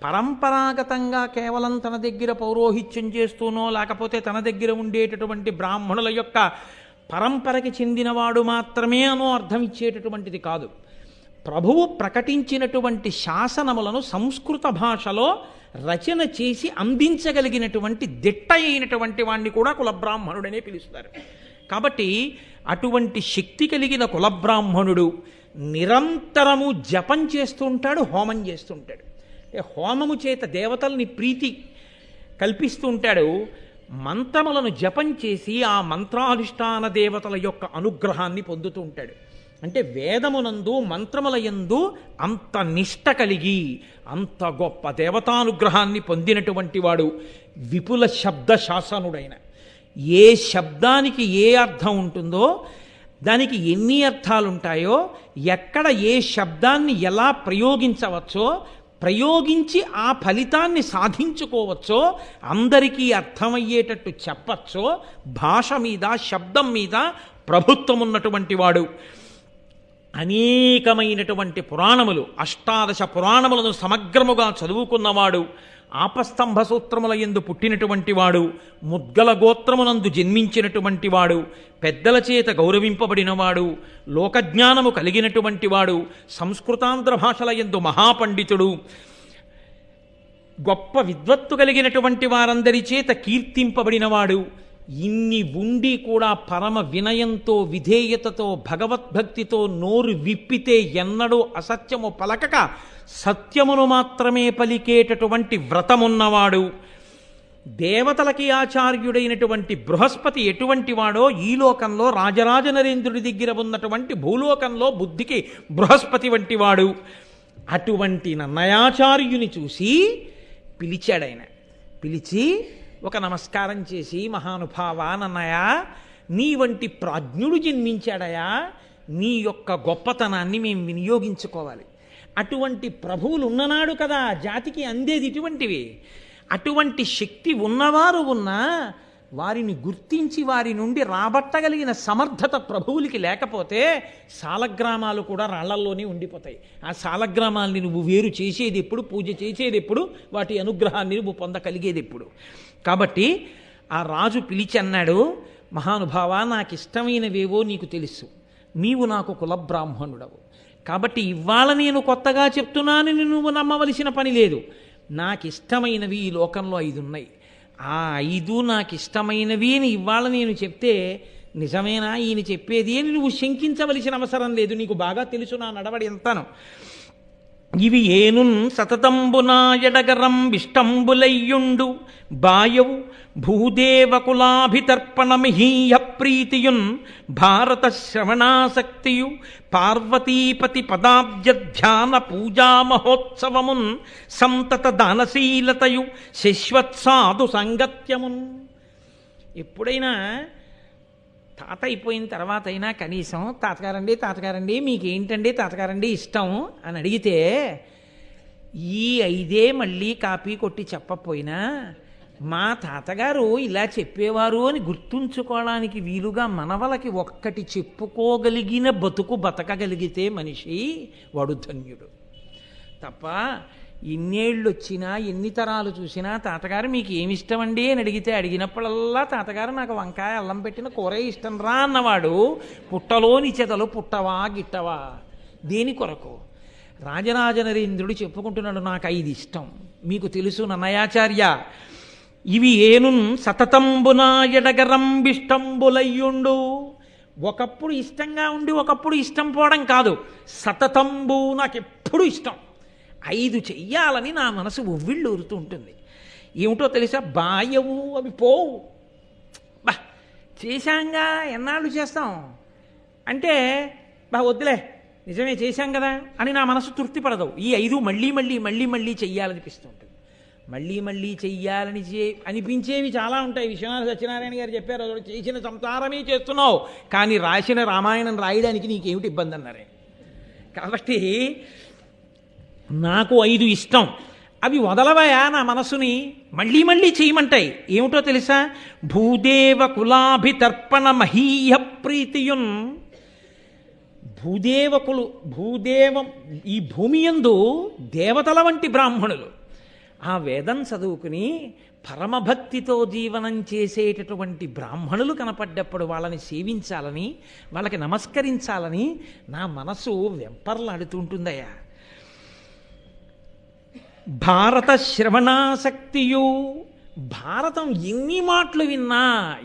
పరంపరాగతంగా కేవలం తన దగ్గర పౌరోహిత్యం చేస్తూనో లేకపోతే తన దగ్గర ఉండేటటువంటి బ్రాహ్మణుల యొక్క పరంపరకి చెందినవాడు మాత్రమే అనో అర్థం ఇచ్చేటటువంటిది కాదు. ప్రభువు ప్రకటించినటువంటి శాసనములను సంస్కృత భాషలో రచన చేసి అందించగలిగినటువంటి దిట్ట అయినటువంటి వాణ్ణి కూడా కులబ్రాహ్మణుడనే పిలుస్తారు. కాబట్టి అటువంటి శక్తి కలిగిన కులబ్రాహ్మణుడు నిరంతరము జపం చేస్తూ ఉంటాడు, హోమం చేస్తూ ఉంటాడు. హోమము చేత దేవతల్ని ప్రీతి కల్పిస్తూ ఉంటాడు. మంత్రములను జపం చేసి ఆ మంత్రానుష్ఠాన దేవతల యొక్క అనుగ్రహాన్ని పొందుతూ ఉంటాడు. అంటే వేదమునందు మంత్రముల యందు అంత నిష్ట కలిగి అంత గొప్ప దేవతానుగ్రహాన్ని పొందినటువంటి వాడు విపుల శబ్ద శాసనుడైన. ఏ శబ్దానికి ఏ అర్థం ఉంటుందో, దానికి ఎన్ని అర్థాలు ఉంటాయో, ఎక్కడ ఏ శబ్దాన్ని ఎలా ప్రయోగించవచ్చో, ప్రయోగించి ఆ ఫలితాన్ని సాధించుకోవచ్చో, అందరికీ అర్థమయ్యేటట్టు చెప్పచ్చో, భాష మీద శబ్దం మీద ప్రభుత్వం ఉన్నటువంటి వాడు. అనేకమైనటువంటి పురాణములు, 18 పురాణములను సమగ్రముగా చదువుకున్నవాడు, ఆపస్తంభ సూత్రముల యందు పుట్టినటువంటి వాడు, ముద్గల గోత్రమునందు జన్మించినటువంటి వాడు, పెద్దల చేత గౌరవింపబడినవాడు, లోకజ్ఞానము కలిగినటువంటి వాడు, సంస్కృతాంధ్ర భాషల యందు మహాపండితుడు, గొప్ప విద్వత్తు కలిగినటువంటి వారందరి చేత కీర్తింపబడినవాడు. ఇన్ని ఉండి కూడా పరమ వినయంతో విధేయతతో భగవద్భక్తితో నోరు విప్పితే ఎన్నడూ అసత్యము పలకక సత్యమును మాత్రమే పలికేటటువంటి వ్రతమున్నవాడు. దేవతలకి ఆచార్యుడైనటువంటి బృహస్పతి ఎటువంటి వాడో ఈ లోకంలో రాజరాజ నరేంద్రుడి దగ్గర ఉన్నటువంటి భూలోకంలో బుద్ధికి బృహస్పతి వంటి వాడు. అటువంటి నన్నయాచార్యుని చూసి పిలిచాడాయన. పిలిచి ఒక నమస్కారం చేసి, మహానుభావ నన్నయ, నీ వంటి ప్రాజ్ఞుడు జన్మించాడయా, నీ యొక్క గొప్పతనాన్ని మేము వినియోగించుకోవాలి. అటువంటి ప్రభువులు ఉన్ననాడు కదా జాతికి అందేది ఇటువంటివి. అటువంటి శక్తి ఉన్నవారు ఉన్నా వారిని గుర్తించి వారి నుండి రాబట్టగలిగిన సమర్థత ప్రభువులకి లేకపోతే సాలగ్రామాలు కూడా రాళ్లల్లోనే ఉండిపోతాయి. ఆ సాలగ్రామాలని నువ్వు వేరు చేసేది ఎప్పుడు, పూజ చేసేది ఎప్పుడు, వాటి అనుగ్రహాన్ని నువ్వు పొందగలిగేది ఎప్పుడు? కాబట్టి ఆ రాజు పిలిచి అన్నాడు, మహానుభావ, నాకు ఇష్టమైనవేవో నీకు తెలుసు, నీవు నాకు కులబ్రాహ్మణుడవు. కాబట్టి ఇవాళ నేను కొత్తగా చెప్తున్నానని నువ్వు నమ్మవలసిన పని లేదు. నాకు ఇష్టమైనవి ఈ లోకంలో 5 ఉన్నాయి. ఆ 5 నాకు ఇష్టమైనవి అని ఇవాళ నేను చెప్తే నిజమేనా ఈయన చెప్పేది అని నువ్వు శంకించవలసిన అవసరం లేదు. నీకు బాగా తెలుసు నా నడవడి ఎంతను. ఇవి ఏనున్ సతతంబునా ఎడగరం విష్టంబులయ్యుండు బాయవు భూదేవకులాభితర్పణమిహీయ ప్రీతియున్ భారత శ్రవణాసక్తియు పార్వతీపతి పదాబ్జ ధ్యాన పూజా మహోత్సవమున్ సంతత దానశీలతయు శశ్వత్సాధు సంగత్యమున్. ఎప్పుడైనా తాత అయిపోయిన తర్వాత అయినా కనీసం తాతగారండి మీకేంటండి తాతగారండి ఇష్టం అని అడిగితే ఈ 5 మళ్ళీ కాపీ కొట్టి చెప్పపోయినా మా తాతగారు ఇలా చెప్పేవారు అని గుర్తుంచుకోవడానికి వీలుగా మనవలకి ఒక్కటి చెప్పుకోగలిగిన బతకగలిగితే మనిషి వాడు ధన్యుడు. తప్ప ఇన్నేళ్ళు వచ్చినా ఎన్ని తరాలు చూసినా తాతగారు మీకు ఏమి ఇష్టం అండి అని అడిగినప్పుడల్లా తాతగారు నాకు వంకాయ అల్లం పెట్టిన కూరే ఇష్టం రా అన్నవాడు పుట్టలోని చెదలు పుట్టవా గిట్టవా దేని కొరకు? రాజరాజ నరేంద్రుడు చెప్పుకుంటున్నాడు, నాకు 5 ఇష్టం. మీకు తెలుసు నన్నయాచార్య, ఇవి ఏనున్ సతతంబునా ఎడగరం బిష్టంబులయ్యుండు. ఒకప్పుడు ఇష్టంగా ఉండి ఒకప్పుడు ఇష్టం పోవడం కాదు, సతతంబు నాకెప్పుడు ఇష్టం. 5 చెయ్యాలని నా మనసు ఉవ్విళ్ళు ఊరుతూ ఉంటుంది. ఏమిటో తెలుసా, బాయవు అవి పోవు. బా చేశాంగా ఎన్నాళ్ళు చేస్తాం అంటే వద్దులే నిజమే చేశాం కదా అని నా మనసు తృప్తిపడదు. ఈ 5 మళ్ళీ చెయ్యాలనిపిస్తుంటుంది. మళ్ళీ చెయ్యాలని అనిపించేవి చాలా ఉంటాయి. విశ్వనాథ సత్యనారాయణ గారు చెప్పారు, చేసిన సంసారమే చేస్తున్నావు కానీ రాసిన రామాయణం రాయడానికి నీకేమిటి ఇబ్బంది అన్నారే. కాబట్టి నాకు 5 ఇష్టం, అవి వదలవయా నా మనసుని మళ్ళీ చేయమంటాయి. ఏమిటో తెలుసా, భూదేవ కులాభితర్పణ మహీయ ప్రీతియున్. భూదేవకులు భూదేవం ఈ భూమి యందు దేవతల వంటి బ్రాహ్మణులు ఆ వేదం చదువుకుని పరమభక్తితో జీవనం చేసేటటువంటి బ్రాహ్మణులు కనపడ్డప్పుడు వాళ్ళని సేవించాలని, వాళ్ళకి నమస్కరించాలని నా మనసు వెంపర్లాడుతుంటుందయ్యా. భారత శ్రవణాసక్తియు, భారతం ఎన్ని మాటలు విన్నా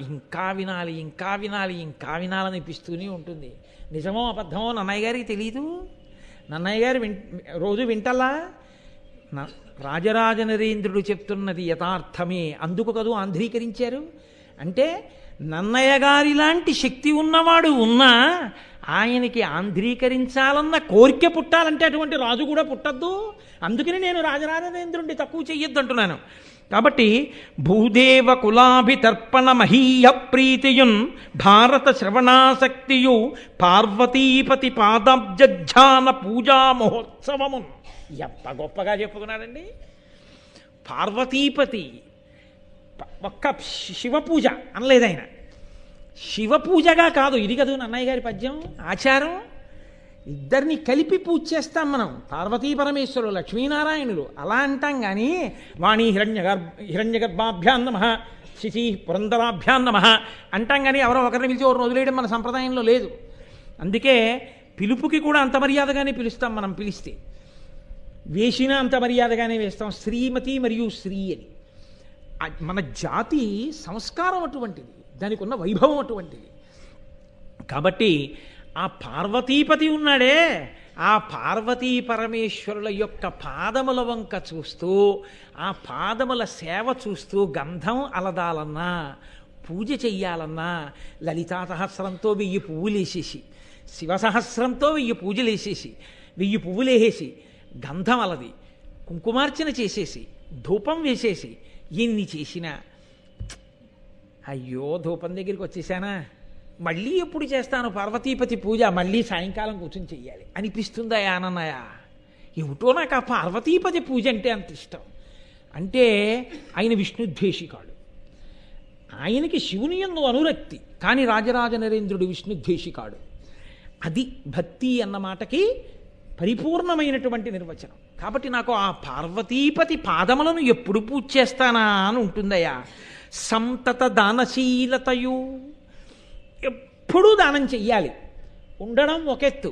ఇంకా వినాలి, ఇంకా వినాలి, ఇంకా వినాలనిపిస్తూనే ఉంటుంది. నిజమో అబద్ధమో నన్నయ్య గారికి తెలీదు. నన్నయ్య గారు రోజు వింటల్లా. రాజరాజ నరేంద్రుడు చెప్తున్నది యథార్థమే, అందుకు కదూ ఆంధ్రీకరించారు. అంటే నన్నయ్య గారి లాంటి శక్తి ఉన్నవాడు ఉన్నా ఆయనకి ఆంధ్రీకరించాలన్న కోరిక పుట్టాలంటే అటువంటి రాజు కూడా పుట్టద్దు. అందుకని నేను రాజరాజ నరేంద్రుడిని తక్కువ చెయ్యొద్దు అంటున్నాను. కాబట్టి భూదేవ కులాభితర్పణ మహీయ ప్రీతియున్ భారత శ్రవణాసక్తియు పార్వతీపతి పాదాబ్జాన పూజా మహోత్సవమున్. ఎంత గొప్పగా చెప్పుకున్నాడండి. పార్వతీపతి ఒక్క శివపూజ అనలేదు ఆయన. శివపూజగా కాదు, ఇది కదూ నన్నయ్య గారి పద్యం ఆచారం. ఇద్దరిని కలిపి పూజ చేస్తాం మనం. పార్వతీ పరమేశ్వరులు, లక్ష్మీనారాయణులు అలా అంటాం. కానీ వాణి హిరణ్యగర్భాభ్యాం నమః, శిశి పురంధరాభ్యాం నమః అంటాం. కానీ ఎవరో ఒకరిని పిలిచి ఒకరిని వదిలేయడం మన సంప్రదాయంలో లేదు. అందుకే పిలుపుకి కూడా అంత మర్యాదగానే పిలుస్తాం. మనం పిలిస్తే వేసినా అంత మర్యాదగానే వేస్తాం. శ్రీమతి మరియు శ్రీ అని. మన జాతి సంస్కారం అటువంటిది, దానికి ఉన్న వైభవం అటువంటిది. కాబట్టి ఆ పార్వతీపతి ఉన్నాడే, ఆ పార్వతీ పరమేశ్వరుల యొక్క పాదముల వంక చూస్తూ, ఆ పాదముల సేవ చూస్తూ గంధం అలదాలన్నా, పూజ చెయ్యాలన్నా లలితా సహస్రంతో 1000 పువ్వులు వేసేసి, శివసహస్రంతో 1000 పూజలు వేసేసి, 1000 పువ్వులు వేసేసి, గంధం అలది, కుంకుమార్చన చేసేసి, ధూపం వేసేసి, ఎన్ని చేసినా అయ్యో ధూపం దగ్గరికి వచ్చేసానా, మళ్ళీ ఎప్పుడు చేస్తాను పార్వతీపతి పూజ, మళ్ళీ సాయంకాలం కూర్చొని చెయ్యాలి అనిపిస్తుందా ఆనన్నయ్య? ఏమిటో నాకు ఆ పార్వతీపతి పూజ అంటే అంత ఇష్టం. అంటే ఆయన విష్ణుద్వేషి కాడు, ఆయనకి శివుని యందు అనురక్తి. కానీ రాజరాజ నరేంద్రుడు విష్ణుద్వేషి కాడు. అది భక్తి అన్న మాటకి పరిపూర్ణమైనటువంటి నిర్వచనం. కాబట్టి నాకు ఆ పార్వతీపతి పాదములను ఎప్పుడు పూజ చేస్తానా అని ఉంటుందయ్యా. సంతత దానశీలతయు, ఎప్పుడూ దానం చెయ్యాలి. ఉండడం ఒకెత్తు,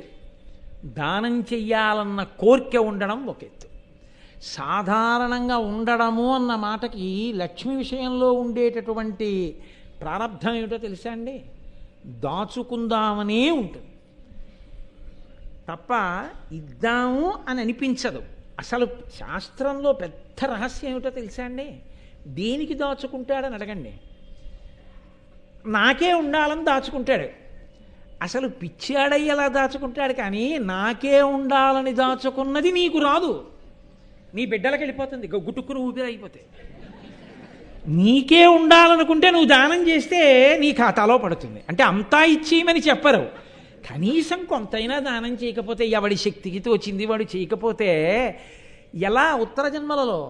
దానం చెయ్యాలన్న కోరిక ఉండడం ఒకెత్తు. సాధారణంగా ఉండడము అన్న మాటకి లక్ష్మి విషయంలో ఉండేటటువంటి ప్రారంధం ఏమిటో తెలుసా అండి? దాచుకుందామనే ఉంటుంది తప్ప ఇద్దాము అని అనిపించదు. అసలు శాస్త్రంలో పెద్ద రహస్యం ఏమిటో తెలుసా అండి? దేనికి దాచుకుంటాడని అడగండి. నాకే ఉండాలని దాచుకుంటాడు. అసలు పిచ్చాడయ్యేలా దాచుకుంటాడు. కానీ నాకే ఉండాలని దాచుకున్నది నీకు రాదు, నీ బిడ్డలకు వెళ్ళిపోతుంది, గుట్టుకుని ఊపిరి అయిపోతే. నీకే ఉండాలనుకుంటే నువ్వు దానం చేస్తే నీ ఖాతాలో పడుతుంది. అంటే అంతా ఇచ్చేయమని చెప్పరు, కనీసం కొంతైనా దానం చేయకపోతే, ఎవడి శక్తికి తోచింది వాడు చేయకపోతే ఎలా? ఉత్తర జన్మలలో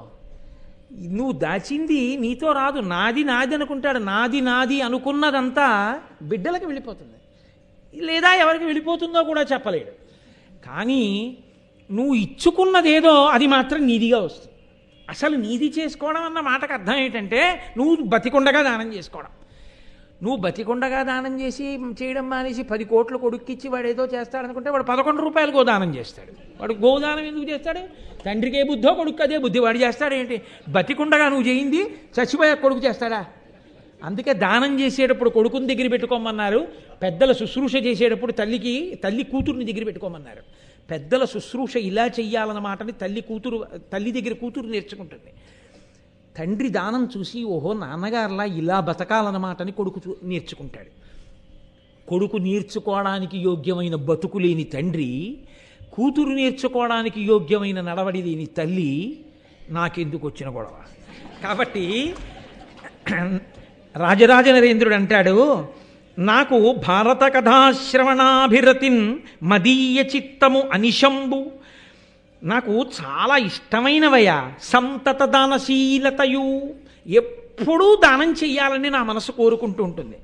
నువ్వు దాచింది నీతో రాదు, నాది నాది అనుకుంటాడు. నాది నాది అనుకున్నదంతా బిడ్డలకు వెళ్ళిపోతుంది, లేదా ఎవరికి వెళ్ళిపోతుందో కూడా చెప్పలేడు. కానీ నువ్వు ఇచ్చుకున్నదేదో అది మాత్రం నీదిగా వస్తుంది. అసలు నీది చేసుకోవడం అన్న మాటకు అర్థం ఏంటంటే నువ్వు బతికుండగా దానం చేసుకోవడం. నువ్వు బతికుండగా దానం చేయడం మానేసి 10 కోట్లు కొడుక్కిచ్చి వాడు ఏదో చేస్తాడనుకుంటే వాడు 11 రూపాయలు గోదానం చేస్తాడు. వాడు గోదానం ఎందుకు చేస్తాడు? తండ్రికి ఏ బుద్ధో కొడుకు అదే బుద్ధి, వాడు చేస్తాడు ఏంటి? బతికుండగా నువ్వు చేయింది చచ్చిపోయా కొడుకు చేస్తాడా? అందుకే దానం చేసేటప్పుడు కొడుకుని దగ్గర పెట్టుకోమన్నారు, పెద్దల శుశ్రూష చేసేటప్పుడు తల్లి కూతురుని దగ్గర పెట్టుకోమన్నారు. పెద్దల శుశ్రూష ఇలా చెయ్యాలన్న మాటని తల్లి దగ్గర కూతురు నేర్చుకుంటుంది. తండ్రి దానం చూసి ఓహో నాన్నగారులా ఇలా బతకాలన్నమాటని కొడుకు నేర్చుకుంటాడు. కొడుకు నేర్చుకోవడానికి యోగ్యమైన బతుకు లేని తండ్రి, కూతురు నేర్చుకోవడానికి యోగ్యమైన నడవడి లేని తల్లి, నాకెందుకు వచ్చిన గొడవ? కాబట్టి రాజరాజ నరేంద్రుడు అంటాడు, నాకు భారత కథాశ్రవణాభిరతిన్ మదీయ చిత్తము అనిశంబు, నాకు చాలా ఇష్టమైనవయ్యా. సంతత దానశీలతయు, ఎప్పుడూ దానం చెయ్యాలని నా మనసు కోరుకుంటూ ఉంటుంది.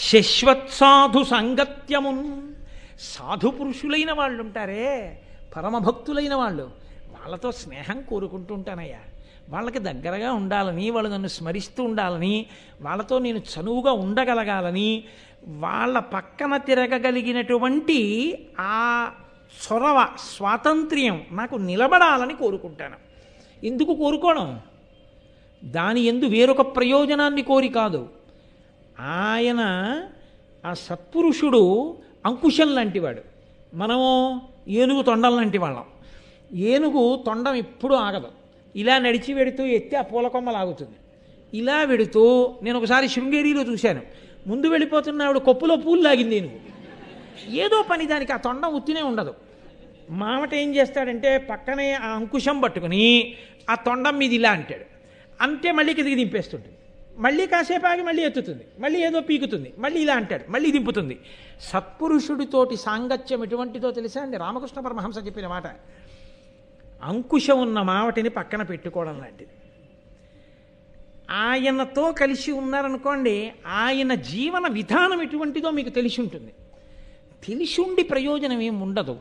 శశ్వత్సాధు సంగత్యమున్, సాధు పురుషులైన వాళ్ళు ఉంటారే, పరమభక్తులైన వాళ్ళు, వాళ్ళతో స్నేహం కోరుకుంటుంటానయ్యా. వాళ్ళకి దగ్గరగా ఉండాలని, వాళ్ళు నన్ను స్మరిస్తూ ఉండాలని, వాళ్ళతో నేను చనువుగా ఉండగలగాలని, వాళ్ళ పక్కన తిరగగలిగినటువంటి ఆ చొరవ, స్వాతంత్ర్యం నాకు నిలబడాలని కోరుకుంటాను. ఎందుకు కోరుకోవడం? దాని యందు వేరొక ప్రయోజనాన్ని కోరి కాదు. ఆయన ఆ సత్పురుషుడు అంకుశం లాంటివాడు, మనము ఏనుగు తొండం లాంటి వాళ్ళం. ఏనుగు తొండం ఎప్పుడూ ఆగదు, ఇలా నడిచి వెడుతూ ఎత్తి ఆ పూల కొమ్మ లాగుతుంది. ఇలా వెడుతూ నేను ఒకసారి శృంగేరిలో చూశాను, ముందు వెళ్ళిపోతున్న ఆవిడ కొప్పులో పూలు లాగింది ఏనుగు. ఏదో పని దానికి, ఆ తొండం ఉత్తినే ఉండదు. మామట ఏం చేస్తాడంటే పక్కనే ఆ అంకుశం పట్టుకుని ఆ తొండం మీద ఇలా అంటాడు, అంటే మళ్ళీ కిందికి దింపేస్తుంటుంది, మళ్ళీ కాసేపు ఆగి మళ్ళీ ఎత్తుతుంది, మళ్ళీ ఏదో పీకుతుంది, మళ్ళీ ఇలా అంటాడు, మళ్ళీ దింపుతుంది. సత్పురుషుడితోటి సాంగత్యం ఎటువంటిదో తెలుసా అండి? రామకృష్ణ పరమహంస చెప్పిన మాట, అంకుశం ఉన్న మావటిని పక్కన పెట్టుకోవడం లాంటిది. ఆయనతో కలిసి ఉన్నారనుకోండి, ఆయన జీవన విధానం ఎటువంటిదో మీకు తెలిసి ఉంటుంది. తెలిసి ఉండి ప్రయోజనం ఏం ఉండదు.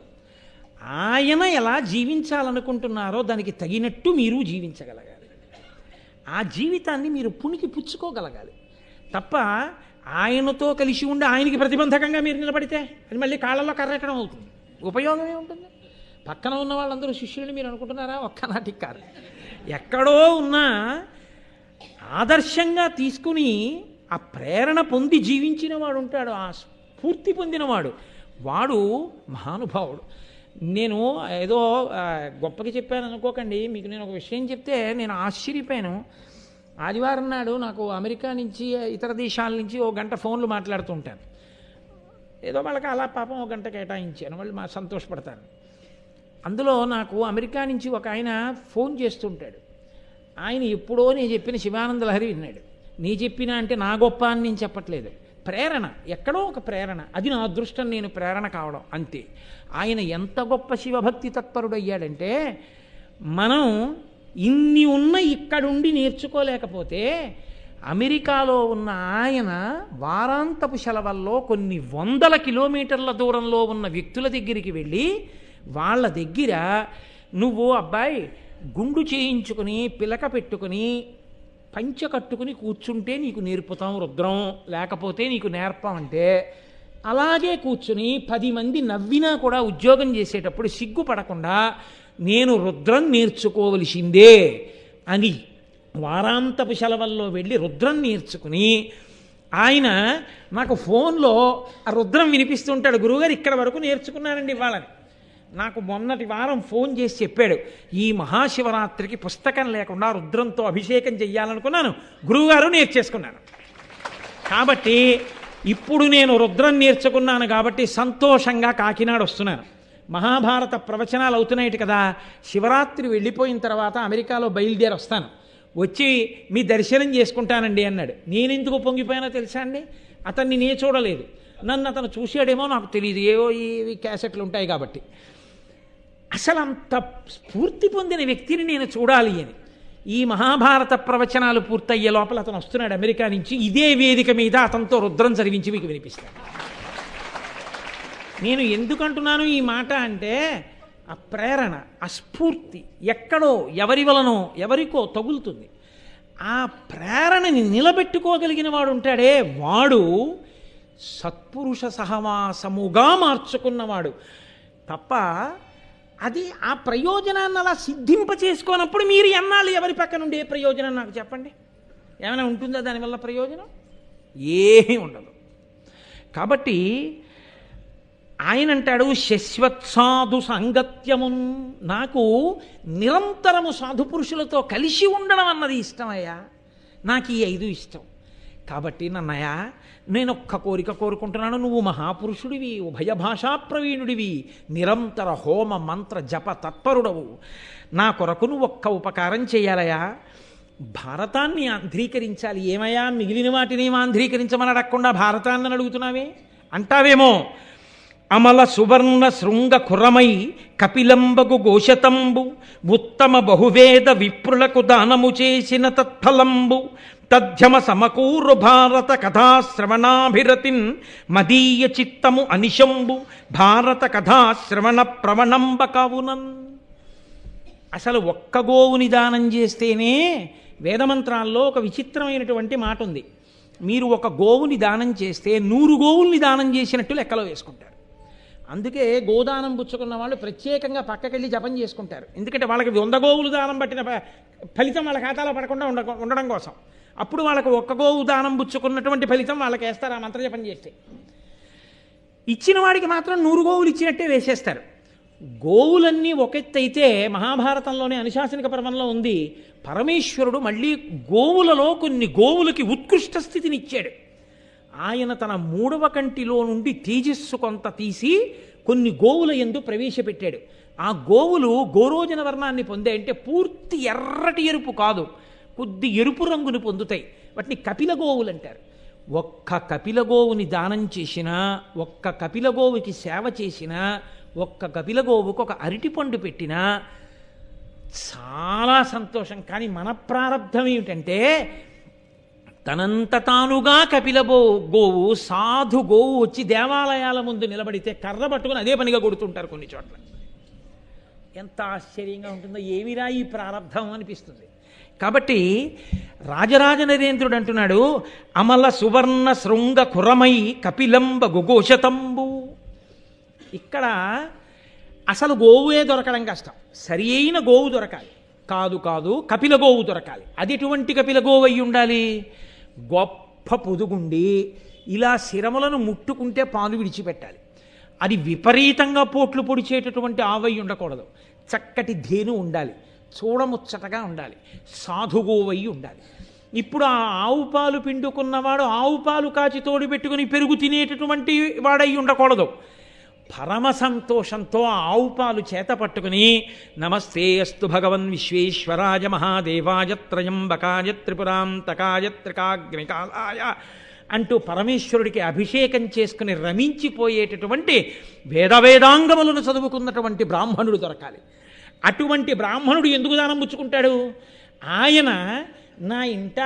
ఆయన ఎలా జీవించాలనుకుంటున్నారో దానికి తగినట్టు మీరు జీవించగలగాలి. ఆ జీవితాన్ని మీరు పుణికి పుచ్చుకోగలగాలి తప్ప ఆయనతో కలిసి ఉండి ఆయనకి ప్రతిబంధకంగా మీరు నిలబడితే అది మళ్ళీ కాళ్ళలో కర్రెట్టడం అవుతుంది. ఉపయోగం ఏముంటుంది? పక్కన ఉన్న వాళ్ళందరూ శిష్యులని మీరు అనుకుంటున్నారా? ఒక్కనాటికి కాదు. ఎక్కడో ఉన్నా ఆదర్శంగా తీసుకుని ఆ ప్రేరణ పొంది జీవించిన వాడు ఉంటాడు, ఆ స్ఫూర్తి పొందినవాడు, వాడు మహానుభావుడు. నేను ఏదో గొప్పకి చెప్పాను అనుకోకండి. మీకు నేను ఒక విషయం చెప్తే నేను ఆశ్చర్యపోయాను. ఆదివారం నాడు నాకు అమెరికా నుంచి, ఇతర దేశాల నుంచి ఓ గంట ఫోన్లు మాట్లాడుతూ ఉంటాను. ఏదో వాళ్ళకి అలా పాపం ఒక గంట కేటాయించాను, వాళ్ళు మా సంతోషపడతారు. అందులో నాకు అమెరికా నుంచి ఒక ఆయన ఫోన్ చేస్తుంటాడు. ఆయన ఎప్పుడో నేను చెప్పిన శివానంద లహరి విన్నాడు. నీ చెప్పినా అంటే నా గొప్ప అని నేను చెప్పట్లేదు, ప్రేరణ, ఎక్కడో ఒక ప్రేరణ, అది నా అదృష్టం, నేను ప్రేరణ కావడం అంతే. ఆయన ఎంత గొప్ప శివభక్తి తత్పరుడయ్యాడంటే, మనం ఇన్ని ఉన్న ఇక్కడుండి నేర్చుకోలేకపోతే అమెరికాలో ఉన్న ఆయన వారాంతపు సెలవుల్లో కొన్ని 100 కిలోమీటర్ల దూరంలో ఉన్న వ్యక్తుల దగ్గరికి వెళ్ళి వాళ్ళ దగ్గర నువ్వు అబ్బాయి గుండు చేయించుకుని పిలక పెట్టుకుని పంచ కట్టుకుని కూర్చుంటే నీకు నేర్పుతాం రుద్రం, లేకపోతే నీకు నేర్పమంటే అలాగే కూర్చుని 10 మంది నవ్వినా కూడా ఉద్యోగం చేసేటప్పుడు సిగ్గుపడకుండా నేను రుద్రం నేర్చుకోవలసిందే అని వారాంతపు సెలవుల్లో వెళ్ళి రుద్రం నేర్చుకుని ఆయన నాకు ఫోన్లో ఆ రుద్రం వినిపిస్తుంటాడు. గురువుగారు ఇక్కడ వరకు నేర్చుకున్నానండి ఇవ్వాలని. నాకు మొన్నటి వారం ఫోన్ చేసి చెప్పాడు, ఈ మహాశివరాత్రికి పుస్తకం లేకుండా రుద్రంతో అభిషేకం చెయ్యాలనుకున్నాను, గురువుగారు నేర్చేసుకున్నాను. కాబట్టి ఇప్పుడు నేను రుద్రం నేర్చుకున్నాను కాబట్టి సంతోషంగా కాకినాడ వస్తున్నాను. మహాభారత ప్రవచనాలు అవుతున్నాయి కదా, శివరాత్రి వెళ్ళిపోయిన తర్వాత అమెరికాలో బయలుదేరి వస్తాను, వచ్చి మీ దర్శనం చేసుకుంటానండి అన్నాడు. నేనెందుకు పొంగిపోయానో తెలుసా అండి? అతన్ని నే చూడలేదు, నన్ను అతను చూశాడేమో నాకు తెలియదు, ఏవో ఇవి క్యాసెట్లు ఉంటాయి కాబట్టి. అసలు అంత స్ఫూర్తి పొందిన వ్యక్తిని నేను చూడాలి అని ఈ మహాభారత ప్రవచనాలు పూర్తయ్యే లోపల అతను వస్తున్నాడు అమెరికా నుంచి. ఇదే వేదిక మీద అతనితో రుద్రం చదివించి మీకు వినిపిస్తాను. నేను ఎందుకంటున్నాను ఈ మాట అంటే, ఆ ప్రేరణ, ఆ స్ఫూర్తి ఎక్కడో ఎవరి వలనో ఎవరికో తగులుతుంది. ఆ ప్రేరణని నిలబెట్టుకోగలిగిన వాడు ఉంటాడే, వాడు సత్పురుష సహవాసముగా మార్చుకున్నవాడు తప్ప అది ఆ ప్రయోజనాన్ని అలా సిద్ధింప చేసుకోనప్పుడు మీరు ఎన్నాళ్ళు ఎవరి పక్క నుండి ఏ ప్రయోజనం నాకు చెప్పండి? ఏమైనా ఉంటుందా దానివల్ల ప్రయోజనం? ఏమీ ఉండదు. కాబట్టి ఆయన అంటాడు, శశ్వత్సాధు సాంగత్యమున్, నాకు నిరంతరము సాధు పురుషులతో కలిసి ఉండడం అన్నది ఇష్టమయ్యా, నాకు ఈ 5 ఇష్టం. కాబట్టి నన్నయ్య, నేను ఒక్క కోరిక కోరుకుంటున్నాను, నువ్వు మహాపురుషుడివి, ఉభయ భాషా ప్రవీణుడివి, నిరంతర హోమ మంత్ర జప తత్పరుడవు, నా కొరకు నువ్వు ఒక్క ఉపకారం చేయాలయా, భారతాన్ని ఆంధ్రీకరించాలి. ఏమయ్యా మిగిలిన వాటిని ఆంధ్రీకరించమని అడగకుండా భారతాన్ని అడుగుతున్నావే అంటావేమో. అమల సువర్ణ శృంగ ఖురమై కపిలంబగు గోశతంబు, ఉత్తమ బహువేద విప్రులకు దానము చేసిన తత్ఫలంబు, తథ్యమ సమకూరు భారత కథాశ్రవణాభిరతిన్ మదీయ చిత్తము అనిశంబు భారత కథాశ్రవణ ప్రవణంబ కావునన్. అసలు ఒక్క గోవుని దానం చేస్తేనే వేదమంత్రాల్లో ఒక విచిత్రమైనటువంటి మాట ఉంది. మీరు ఒక గోవుని దానం చేస్తే 100 గోవుల్ని దానం చేసినట్టు లెక్కలో వేసుకుంటారు. అందుకే గోదానం పుచ్చుకున్న వాళ్ళు ప్రత్యేకంగా పక్కకెళ్ళి జపం చేసుకుంటారు. ఎందుకంటే వాళ్ళకి 100 గోవులు దానం పట్టిన ఫలితం వాళ్ళ ఖాతాలో పడకుండా ఉండడం కోసం. అప్పుడు వాళ్ళకు ఒక్క గోవు దానం పుచ్చుకున్నటువంటి ఫలితం వాళ్ళకి వేస్తారు ఆ మంత్రజపం చేస్తే. ఇచ్చిన వాడికి మాత్రం 100 గోవులు ఇచ్చినట్టే వేసేస్తారు. గోవులన్నీ ఒకెత్తైతే మహాభారతంలోనే అనుశాసనిక పర్వంలో ఉంది, పరమేశ్వరుడు మళ్ళీ గోవులలో కొన్ని గోవులకి ఉత్కృష్ట స్థితిని ఇచ్చాడు. ఆయన తన 3వ కంటిలో నుండి తేజస్సు కొంత తీసి కొన్ని గోవుల యందు ప్రవేశపెట్టాడు. ఆ గోవులు గోరోజన వర్ణాన్ని పొందే, అంటే పూర్తి ఎర్రటి ఎరుపు కాదు, కొద్ది ఎరుపు రంగుని పొందుతాయి. వాటిని కపిల గోవులు అంటారు. ఒక్క కపిల గోవుని దానం చేసినా, ఒక్క కపిల గోవుకి సేవ చేసినా, ఒక్క కపిల గోవుకు ఒక అరటిపండు పెట్టినా చాలా సంతోషం. కానీ మన ప్రారంధం ఏమిటంటే తనంత తానుగా కపిల గోవు సాధు గోవు వచ్చి దేవాలయాల ముందు నిలబడితే కర్ర పట్టుకుని అదే పనిగా కొడుతుంటారు కొన్ని చోట్ల. ఎంత ఆశ్చర్యంగా ఉంటుందో, ఏమిరా ఈ ప్రారంధం అనిపిస్తుంది. కాబట్టి రాజరాజ నరేంద్రుడు అంటున్నాడు, అమల సువర్ణ శృంగ కురమై కపిలంబ గుఘోషతంబు. ఇక్కడ అసలు గోవుయే దొరకడం కష్టం, సరి అయిన గోవు దొరకాలి. కాదు కపిల గోవు దొరకాలి. అది ఎటువంటి కపిల గోవు అయి ఉండాలి? గొప్ప పొదుగుండి ఇలా శిరములను ముట్టుకుంటే పాలు విడిచిపెట్టాలి. అది విపరీతంగా పోట్లు పొడిచేటటువంటి ఆవై ఉండకూడదు. చక్కటి ధేను ఉండాలి, చూడముచ్చటగా ఉండాలి, సాధుగోవై ఉండాలి. ఇప్పుడు ఆ ఆవు పాలు పిండుకున్నవాడు ఆవు పాలు కాచి తోడు పెట్టుకుని పెరుగు తినేటటువంటి వాడై ఉండకూడదు. పరమ సంతోషంతో ఆవు పాలు చేత పట్టుకుని నమస్తే అస్తు భగవన్ విశ్వేశ్వరాయ మహాదేవాయ త్రయంబకాయ త్రిపురాంతకాయ త్రికాగ్నికాలాయ అంటూ పరమేశ్వరుడికి అభిషేకం చేసుకుని రమించిపోయేటటువంటి వేదాంగములను చదువుకున్నటువంటి బ్రాహ్మణుడు దొరకాలి. అటువంటి బ్రాహ్మణుడు ఎందుకు దానం పుచ్చుకుంటాడు? ఆయన నా ఇంట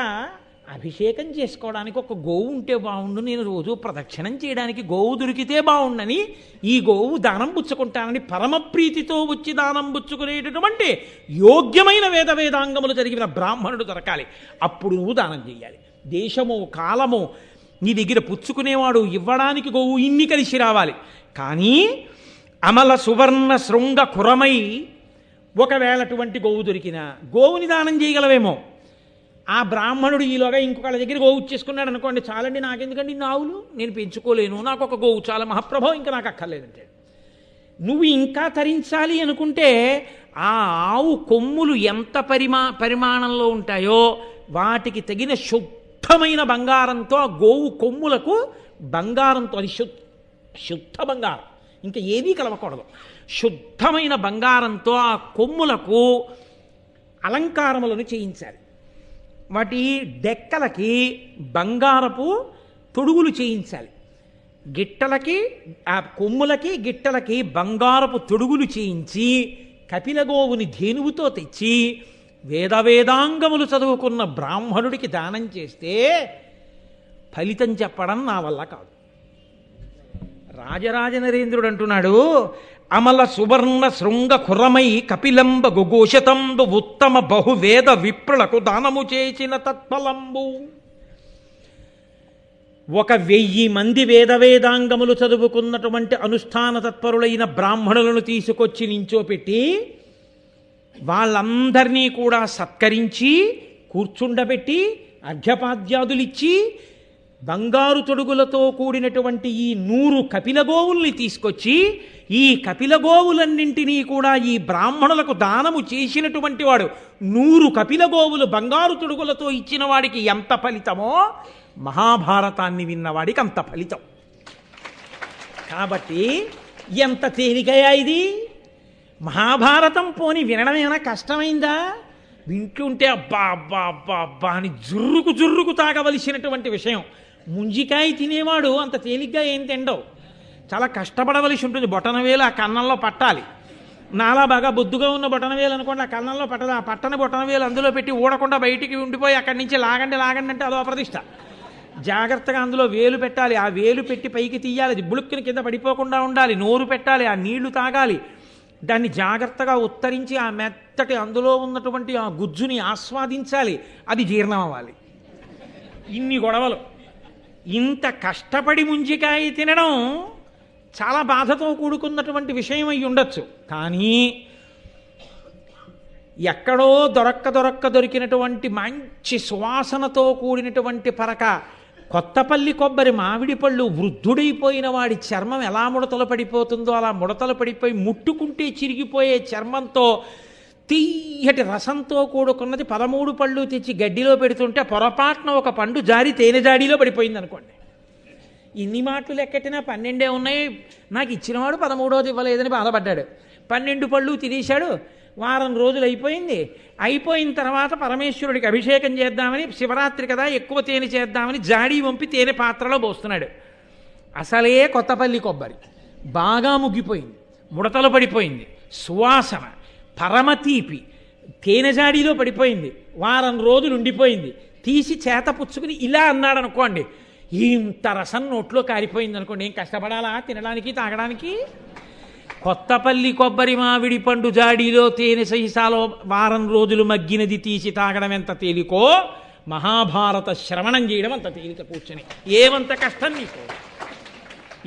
అభిషేకం చేసుకోవడానికి ఒక గోవు ఉంటే బాగుండు, నేను రోజు ప్రదక్షిణం చేయడానికి గోవు దొరికితే బాగుండని ఈ గోవు దానం పుచ్చుకుంటానని పరమప్రీతితో వచ్చి దానం పుచ్చుకునేటటువంటి యోగ్యమైన వేదాంగములు జరిగిన బ్రాహ్మణుడు దొరకాలి. అప్పుడు నువ్వు దానం చేయాలి. దేశము కాలము నీ దగ్గర పుచ్చుకునేవాడు ఇవ్వడానికి గోవు ఇన్ని కలిసి రావాలి. కానీ అమల సువర్ణ శృంగ కురమై ఒకవేళ అటువంటి గోవు దొరికినా గోవుని దానం చేయగలవేమో. ఆ బ్రాహ్మణుడు ఈలోగా ఇంకొకళ్ళ దగ్గర గోవు చేసుకున్నాడు అనుకోండి, చాలండి నాకెందుకండి ఇన్ని ఆవులు, నేను పెంచుకోలేను, నాకు ఒక గోవు చాలా మహాప్రభావం, ఇంకా నాకు అక్కర్లేదంటే. నువ్వు ఇంకా తరించాలి అనుకుంటే ఆ ఆవు కొమ్ములు ఎంత పరిమాణంలో ఉంటాయో వాటికి తగిన శుద్ధమైన బంగారంతో ఆ గోవు కొమ్ములకు బంగారంతో, అది శుద్ధ బంగారం, ఇంకా ఏదీ కలవకూడదు, శుద్ధమైన బంగారంతో ఆ కొమ్ములకు అలంకారములను చేయించాలి. వాటి డెక్కలకి బంగారపు తొడుగులు చేయించాలి. గిట్టలకి ఆ కొమ్ములకి గిట్టలకి బంగారపు తొడుగులు చేయించి కపిలగోవుని ధేనువుతో తెచ్చి వేదాంగములు చదువుకున్న బ్రాహ్మణుడికి దానం చేస్తే ఫలితం చెప్పడం నా వల్ల కాదు. రాజరాజ నరేంద్రుడు అంటున్నాడు, అమల సువర్ణ శృంగ కురమై కపిలంబ గుఘోషతంబు ఉత్తమ బహువేద విప్రులకు దానము చేసిన తత్ఫలంబు. 1000 మంది వేదాంగములు చదువుకున్నటువంటి అనుష్ఠాన తత్పరులైన బ్రాహ్మణులను తీసుకొచ్చి నించోపెట్టి వాళ్ళందరినీ కూడా సత్కరించి కూర్చుండబెట్టి అర్ఘ్యపాద్యాదులిచ్చి బంగారు తొడుగులతో కూడినటువంటి ఈ 100 కపిలగోవుల్ని తీసుకొచ్చి ఈ కపిలగోవులన్నింటినీ కూడా ఈ బ్రాహ్మణులకు దానము చేసినటువంటి వాడు 100 కపిలగోవులు బంగారు తొడుగులతో ఇచ్చిన వాడికి ఎంత ఫలితమో మహాభారతాన్ని విన్నవాడికి అంత ఫలితం. కాబట్టి ఎంత తేలికయా ఇది? మహాభారతం పోని వినడం ఏమైనా కష్టమైందా? వింటుంటే అబ్బా అబ్బా అబ్బా అబ్బా అని జుర్రుకు తాగవలసినటువంటి విషయం. ముంజికాయ తినేవాడు అంత తేలిగ్గా ఏం తిండవు, చాలా కష్టపడవలసి ఉంటుంది. బొటనవేలు ఆ కన్నంలో పట్టాలి, నాలా బాగా బొద్దుగా ఉన్న బొటనవేలు అనుకోండి, ఆ కన్నంలో పట్టదు. ఆ పట్టని బొటనవేలు అందులో పెట్టి ఊడకుండా బయటికి ఉండిపోయి అక్కడి నుంచి లాగండి లాగండి అంటే అదో అప్రతిష్ట. జాగ్రత్తగా అందులో వేలు పెట్టాలి, ఆ వేలు పెట్టి పైకి తీయాలి, అది బుళుక్కుని కింద పడిపోకుండా ఉండాలి, నోరు పెట్టాలి, ఆ నీళ్లు తాగాలి, దాన్ని జాగ్రత్తగా ఉత్తరించి ఆ మెత్తటి అందులో ఉన్నటువంటి ఆ గుజ్జుని ఆస్వాదించాలి, అది జీర్ణం అవ్వాలి. ఇన్ని గొడవలు. ఇంత కష్టపడి ముంజికాయ తినడం చాలా బాధతో కూడుకున్నటువంటి విషయం అయి ఉండొచ్చు. కానీ ఎక్కడో దొరికినటువంటి మంచి సువాసనతో కూడినటువంటి పరక కొత్తపల్లి కొబ్బరి మామిడి పళ్ళు వృద్ధుడైపోయిన వాడి చర్మం ఎలా ముడతలు పడిపోతుందో అలా ముడతలు పడిపోయి ముట్టుకుంటే చిరిగిపోయే చర్మంతో తీయటి రసంతో కూడుకున్నది 13 పళ్ళు తెచ్చి గడ్డిలో పెడుతుంటే పొరపాటున ఒక పండు జారి తేనె జాడీలో పడిపోయింది అనుకోండి. ఇన్ని మాటలు లెక్కెట్టినా 12 ఉన్నాయి, నాకు ఇచ్చినవాడు 13వది ఇవ్వలేదని బాధపడ్డాడు. 12 పళ్ళు తినేశాడు. వారం రోజులు అయిపోయిన తర్వాత పరమేశ్వరుడికి అభిషేకం చేద్దామని, శివరాత్రి కదా ఎక్కువ తేనె చేద్దామని జాడీ వంపి తేనె పాత్రలో పోస్తున్నాడు. అసలే కొత్తపల్లి కొబ్బరి బాగా ముగ్గిపోయింది, ముడతలు పడిపోయింది, సువాసన పరమతీపి తేనె జాడీలో పడిపోయింది, వారం రోజులు ఉండిపోయింది. తీసి చేత పుచ్చుకుని ఇలా అన్నాడు అనుకోండి, ఇంత రసం నోట్లో కారిపోయింది అనుకోండి, ఏం కష్టపడాలా తినడానికి తాగడానికి? కొత్తపల్లి కొబ్బరి మామిడి పండు జాడీలో తేనె సహిసాలో వారం రోజులు మగ్గినది తీసి తాగడం ఎంత తేలికో, మహాభారత శ్రవణం చేయడం అంత తేలిక. కూర్చొని ఏమంత కష్టం నీకు?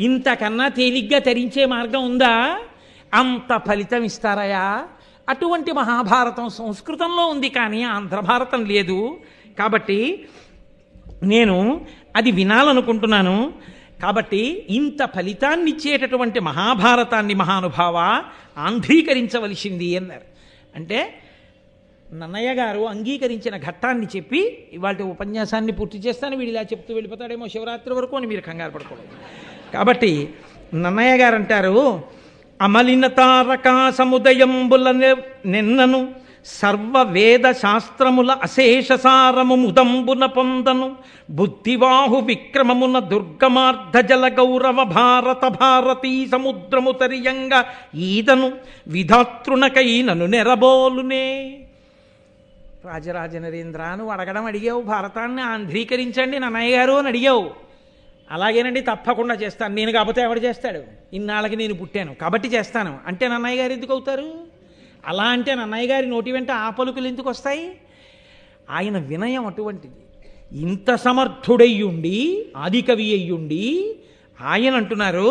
ఇంతకన్నా తేలిగ్గా తరించే మార్గం ఉందా? అంత ఫలితం ఇస్తారయా? అటువంటి మహాభారతం సంస్కృతంలో ఉంది, కానీ ఆంధ్ర భారతం లేదు. కాబట్టి నేను అది వినాలనుకుంటున్నాను. కాబట్టి ఇంత ఫలితాన్ని ఇచ్చేటటువంటి మహాభారతాన్ని మహానుభావ ఆంధ్రీకరించవలసింది అన్నారు. అంటే నన్నయ్య గారు అంగీకరించిన ఘట్టాన్ని చెప్పి ఇవాళ ఉపన్యాసాన్ని పూర్తి చేస్తాను. వీడు ఇలా చెప్తూ వెళ్ళిపోతాడేమో శివరాత్రి వరకు అని మీరు కంగారు పడుకోలేదు. కాబట్టి నన్నయ్య గారు అంటారు, అమలిన తారకా సముదయంబుల నిన్నను సర్వవేద శాస్త్రముల అశేషసారము ముదంబున పొందను బుద్ధివాహు విక్రమమున దుర్గమార్ధ జల గౌరవ భారత భారతీ సముద్రము తరియంగ ఈదను విధాతృనకై నను నెరబోలునే. రాజరాజ నరేంద్ర, నువ్వు అడిగావు భారతాన్ని ఆంధ్రీకరించండి నన్నయ్య గారు అని అడిగావు. అలాగేనండి, తప్పకుండా చేస్తాను. నేను కాకపోతే ఎవడు చేస్తాడు? ఇన్నాళ్ళకి నేను పుట్టాను కాబట్టి చేస్తాను అంటే నన్నయ్య గారు ఎందుకు అవుతారు? అలా అంటే నన్నయ్య గారి నోటి వెంట ఆ పలుకులు ఎందుకు వస్తాయి? ఆయన వినయం అటువంటిది. ఇంత సమర్థుడయ్యుండి, ఆదికవి అయ్యుండి ఆయన అంటున్నారు,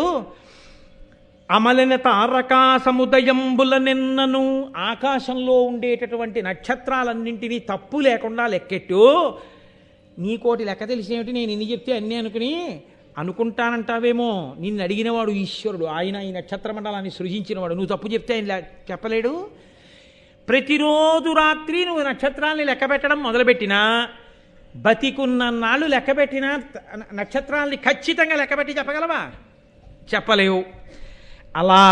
అమలిన తారకా సముదయంబుల నిన్నను, ఆకాశంలో ఉండేటటువంటి నక్షత్రాలన్నింటినీ తప్పు లేకుండా లెక్కెట్టు. నీకోటి లెక్క తెలిసేమిటి, నేను ఇన్ని చెప్తే అన్నీ అనుకుంటానంటావేమో. నిన్ను అడిగినవాడు ఈశ్వరుడు, ఆయన ఈ నక్షత్ర మండలాన్ని సృజించినవాడు. నువ్వు తప్పు చెప్తే ఆయన చెప్పలేడు. ప్రతిరోజు రాత్రి నువ్వు నక్షత్రాలని లెక్క పెట్టడం మొదలుపెట్టినా, బతికున్నన్నాళ్ళు లెక్కబెట్టినా నక్షత్రాలని ఖచ్చితంగా లెక్కబెట్టి చెప్పగలవా? చెప్పలేవు. అలా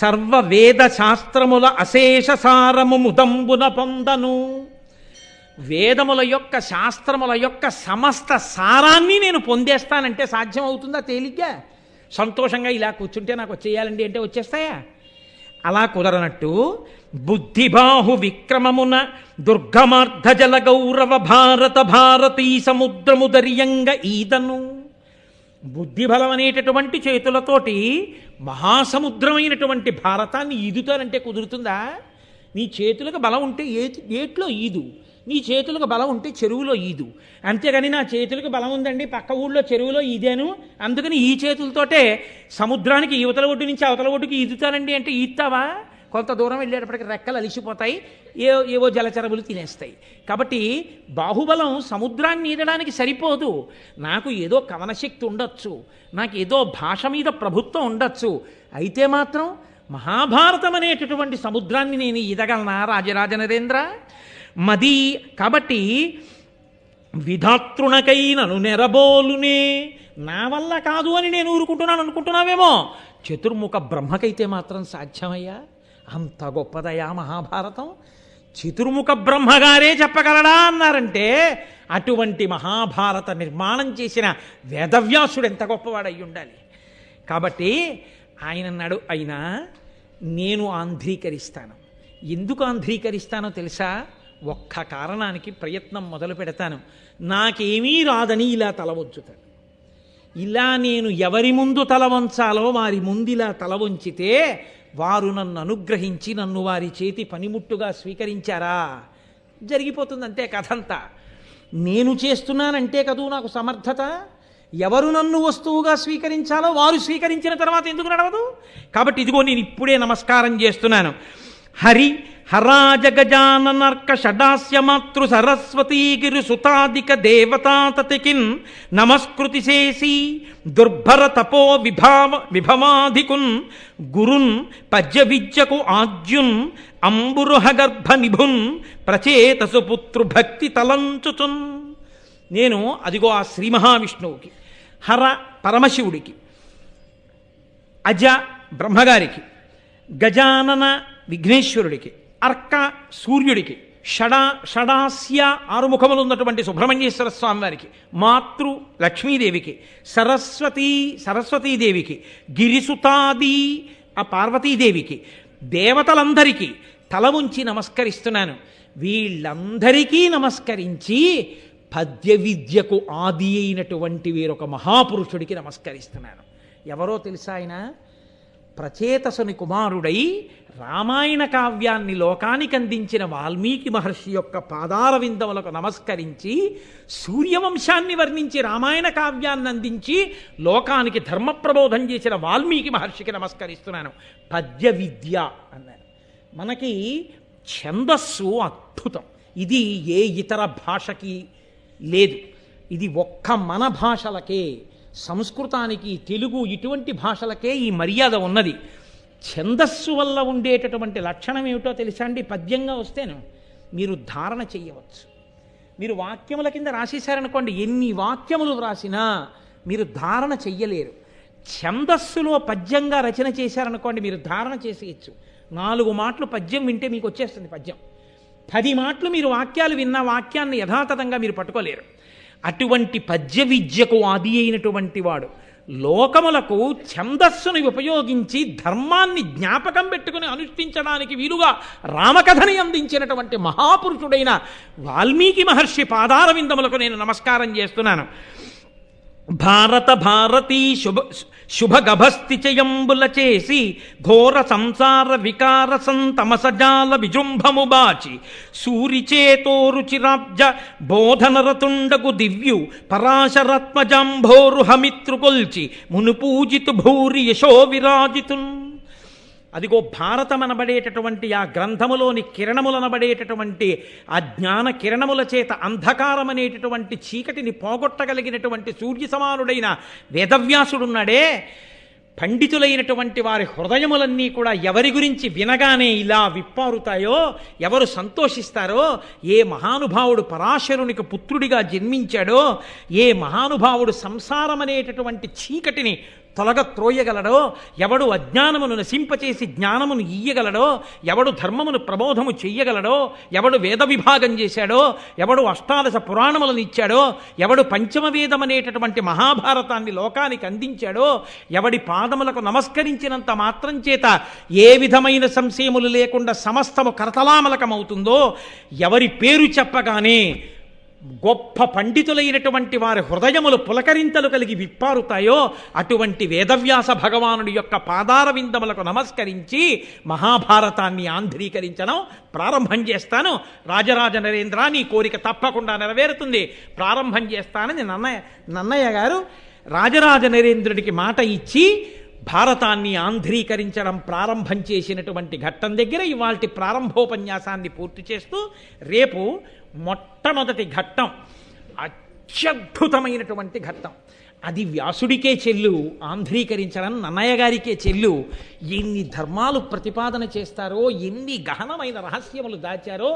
సర్వవేద శాస్త్రముల అశేష సారము ముదంబున పొందను. వేదముల యొక్క శాస్త్రముల యొక్క సమస్త సారాన్ని నేను పొందేస్తానంటే సాధ్యం అవుతుందా? తేలిగ్గా సంతోషంగా ఇలా కూర్చుంటే నాకు వచ్చేయాలండి అంటే వచ్చేస్తాయా? అలా కుదరనట్టు బుద్ధిబాహు విక్రమమున దుర్గమార్ధ జల గౌరవ భారత భారతీ సముద్రము దర్యంగ ఈదను. బుద్ధిబలం అనేటటువంటి చేతులతోటి మహాసముద్రమైనటువంటి భారతాన్ని ఈదుతానంటే కుదురుతుందా? నీ చేతులకు బలం ఉంటే ఏట్లో ఈదు, నీ చేతులకు బలం ఉంటే చెరువులో ఈదు. అంతేగాని నా చేతులకు బలం ఉందండి, పక్క ఊళ్ళో చెరువులో ఈదాను, అందుకని ఈ చేతులతోటే సముద్రానికి యువతల ఒడ్డు నుంచి అవతల ఒడ్డుకి ఈదుతానండి అంటే ఈదుతావా? కొంత దూరం వెళ్ళేటప్పటికి రెక్కలు అలిసిపోతాయి, ఏవో జలచరములు తినేస్తాయి. కాబట్టి బాహుబలం సముద్రాన్ని ఈదడానికి సరిపోదు. నాకు ఏదో కవనశక్తి ఉండొచ్చు, నాకు ఏదో భాష మీద ప్రభుత్వం ఉండొచ్చు, అయితే మాత్రం మహాభారతం అనేటటువంటి సముద్రాన్ని నేను ఈదగలనా రాజరాజ నరేంద్ర? మది కాబట్టి విధాతృనకై నను నెరబోలునే. నా వల్ల కాదు అని నేను ఊరుకుంటున్నాను అనుకుంటున్నావేమో, చతుర్ముఖ బ్రహ్మకైతే మాత్రం సాధ్యమయ్యా? అంత గొప్పదయా మహాభారతం. చతుర్ముఖ బ్రహ్మగారే చెప్పగలడా అన్నారంటే అటువంటి మహాభారత నిర్మాణం చేసిన వేదవ్యాసుడు ఎంత గొప్పవాడు అయి ఉండాలి. కాబట్టి ఆయన అన్నాడు, అయినా నేను ఆంధ్రీకరిస్తాను. ఎందుకు ఆంధ్రీకరిస్తానో తెలుసా? ఒక్క కారణానికి ప్రయత్నం మొదలు పెడతాను. నాకేమీ రాదని ఇలా తల వంచుతాను. ఇలా నేను ఎవరి ముందు తల వంచాలో వారి ముందు ఇలా తల వంచితే వారు నన్ను అనుగ్రహించి నన్ను వారి చేతి పనిముట్టుగా స్వీకరించారా, జరిగిపోతుంది అంతే కథంతా. నేను చేస్తున్నానంటే కదూ నాకు సమర్థత. ఎవరు నన్ను వస్తువుగా స్వీకరించాలో వారు స్వీకరించిన తర్వాత ఎందుకు నడవదు? కాబట్టి ఇదిగో నేను ఇప్పుడే నమస్కారం చేస్తున్నాను. హరి హరాజ గజాననర్క షడాస్య మాతృ సరస్వతీగిరి సుతాదిక దేవతాతతికిన్ నమస్కృతి చేసి దుర్భర తపో విభవాధికున్ గురున్ పద్య విద్యకు ఆజ్యున్ అంబురుహగర్భ నిభున్ ప్రచేతసు పుత్రు భక్తి తలంచుచున్. నేను అదిగో ఆ శ్రీ మహావిష్ణువుకి, హర పరమశివుడికి, అజ బ్రహ్మగారికి, గజానన విఘ్నేశ్వరుడికి, అర్క సూర్యుడికి, షడాస్య ఆరుముఖములు ఉన్నటువంటి సుబ్రహ్మణ్యేశ్వర స్వామి వారికి, మాతృ లక్ష్మీదేవికి, సరస్వతీదేవికి, గిరిసుతాది ఆ పార్వతీదేవికి, దేవతలందరికీ తల ఉంచి నమస్కరిస్తున్నాను. వీళ్ళందరికీ నమస్కరించి పద్య విద్యకు ఆది అయినటువంటి వీరొక మహాపురుషుడికి నమస్కరిస్తున్నాను. ఎవరో తెలుసా? ఆయన ప్రచేతసుని కుమారుడై రామాయణ కావ్యాన్ని లోకానికి అందించిన వాల్మీకి మహర్షి యొక్క పాదార విందములకు నమస్కరించి సూర్యవంశాన్ని వర్ణించి రామాయణ కావ్యాన్ని అందించి లోకానికి ధర్మ ప్రబోధం చేసిన వాల్మీకి మహర్షికి నమస్కరిస్తున్నాను. పద్య విద్య అన్నారు. మనకి ఛందస్సు అద్భుతం. ఇది ఏ ఇతర భాషకి లేదు. ఇది ఒక్క మన భాషలకే, సంస్కృతానికి, తెలుగు ఇటువంటి భాషలకే ఈ మర్యాద ఉన్నది. ఛందస్సు వల్ల ఉండేటటువంటి లక్షణం ఏమిటో తెలుసా అండి? పద్యంగా వస్తేను మీరు ధారణ చెయ్యవచ్చు. మీరు వాక్యముల కింద రాసేశారనుకోండి, ఎన్ని వాక్యములు వ్రాసినా మీరు ధారణ చెయ్యలేరు. ఛందస్సులో పద్యంగా రచన చేశారనుకోండి, మీరు ధారణ చేసేయచ్చు. 4 మాటలు పద్యం వింటే మీకు వచ్చేస్తుంది పద్యం. 10 మాటలు మీరు వాక్యాలు విన్న వాక్యాన్ని యథాతథంగా మీరు పట్టుకోలేరు. అటువంటి పద్య విద్యకు ఆది అయినటువంటి వాడు లోకములకు ఛందస్సును ఉపయోగించి ధర్మాన్ని జ్ఞాపకం పెట్టుకుని అనుష్ఠించడానికి వీలుగా రామకథని అందించినటువంటి మహాపురుషుడైన వాల్మీకి మహర్షి పాదార విందములకు నేను నమస్కారం చేస్తున్నాను. భారతీ శుభగభస్థిచయంబుల చేసి ఘోర సంసార వికార సంతమసజాల విజృంభము బాచి సూరిచేతో రుచిరాబ్జ బోధనరతుండగు దివ్యు పరాశరత్మజంభోరు హమిత్రు కొల్చి మునుపూజితు భూరి యశో విరాజితున్. అదిగో భారతమనబడేటటువంటి ఆ గ్రంథములోని కిరణములనబడేటటువంటి ఆ జ్ఞాన కిరణముల చేత అంధకారం అనేటటువంటి చీకటిని పోగొట్టగలిగినటువంటి సూర్య సమానుడైన వేదవ్యాసుడున్నాడే, పండితులైనటువంటి వారి హృదయములన్నీ కూడా ఎవరి గురించి వినగానే ఇలా విప్పారుతాయో, ఎవరు సంతోషిస్తారో, ఏ మహానుభావుడు పరాశరునికి పుత్రుడిగా జన్మించాడో, ఏ మహానుభావుడు సంసారం అనేటటువంటి చీకటిని తొలగత్రోయగలడో, ఎవడు అజ్ఞానమును నశింపచేసి జ్ఞానమును ఇయ్యగలడో, ఎవడు ధర్మమును ప్రబోధము చెయ్యగలడో, ఎవడు వేద విభాగం చేశాడో, ఎవడు అష్టాదశ పురాణములను ఇచ్చాడో, ఎవడు పంచమవేదమనేటటువంటి మహాభారతాన్ని లోకానికి అందించాడో, ఎవడి పాదములకు నమస్కరించినంత మాత్రం చేత ఏ విధమైన సంశయములు లేకుండా సమస్తము కరతలామలకమవుతుందో, ఎవరి పేరు చెప్పగానే గొప్ప పండితులైనటువంటి వారి హృదయములు పులకరింతలు కలిగి విప్పారుతాయో, అటువంటి వేదవ్యాస భగవానుడి యొక్క పాదార విందములకు నమస్కరించి మహాభారతాన్ని ఆంధ్రీకరించడం ప్రారంభం చేస్తాను. రాజరాజ నరేంద్ర, నీ కోరిక తప్పకుండా నెరవేరుతుంది, ప్రారంభం చేస్తానని నన్నయ్య గారు రాజరాజ నరేంద్రుడికి మాట ఇచ్చి భారతాన్ని ఆంధ్రీకరించడం ప్రారంభం చేసినటువంటి ఘట్టం దగ్గర ఇవాల్టి ప్రారంభోపన్యాసాన్ని పూర్తి చేస్తూ, రేపు మొట్టమొదటి ఘట్టం, అత్యద్భుతమైనటువంటి ఘట్టం, అది వ్యాసుడికే చెల్లు, ఆంధ్రీకరించడం నన్నయ్య గారికే చెల్లు. ఎన్ని ధర్మాలు ప్రతిపాదన చేస్తారో, ఎన్ని గహనమైన రహస్యములు దాచారో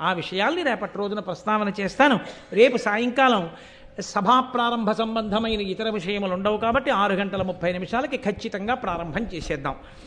ఆ విషయాల్ని రేపటి రోజున ప్రస్తావన చేస్తాను. రేపు సాయంకాలం సభా ప్రారంభ సంబంధమైన ఇతర విషయములు ఉండవు కాబట్టి 6:30 ఖచ్చితంగా ప్రారంభం చేసేద్దాం.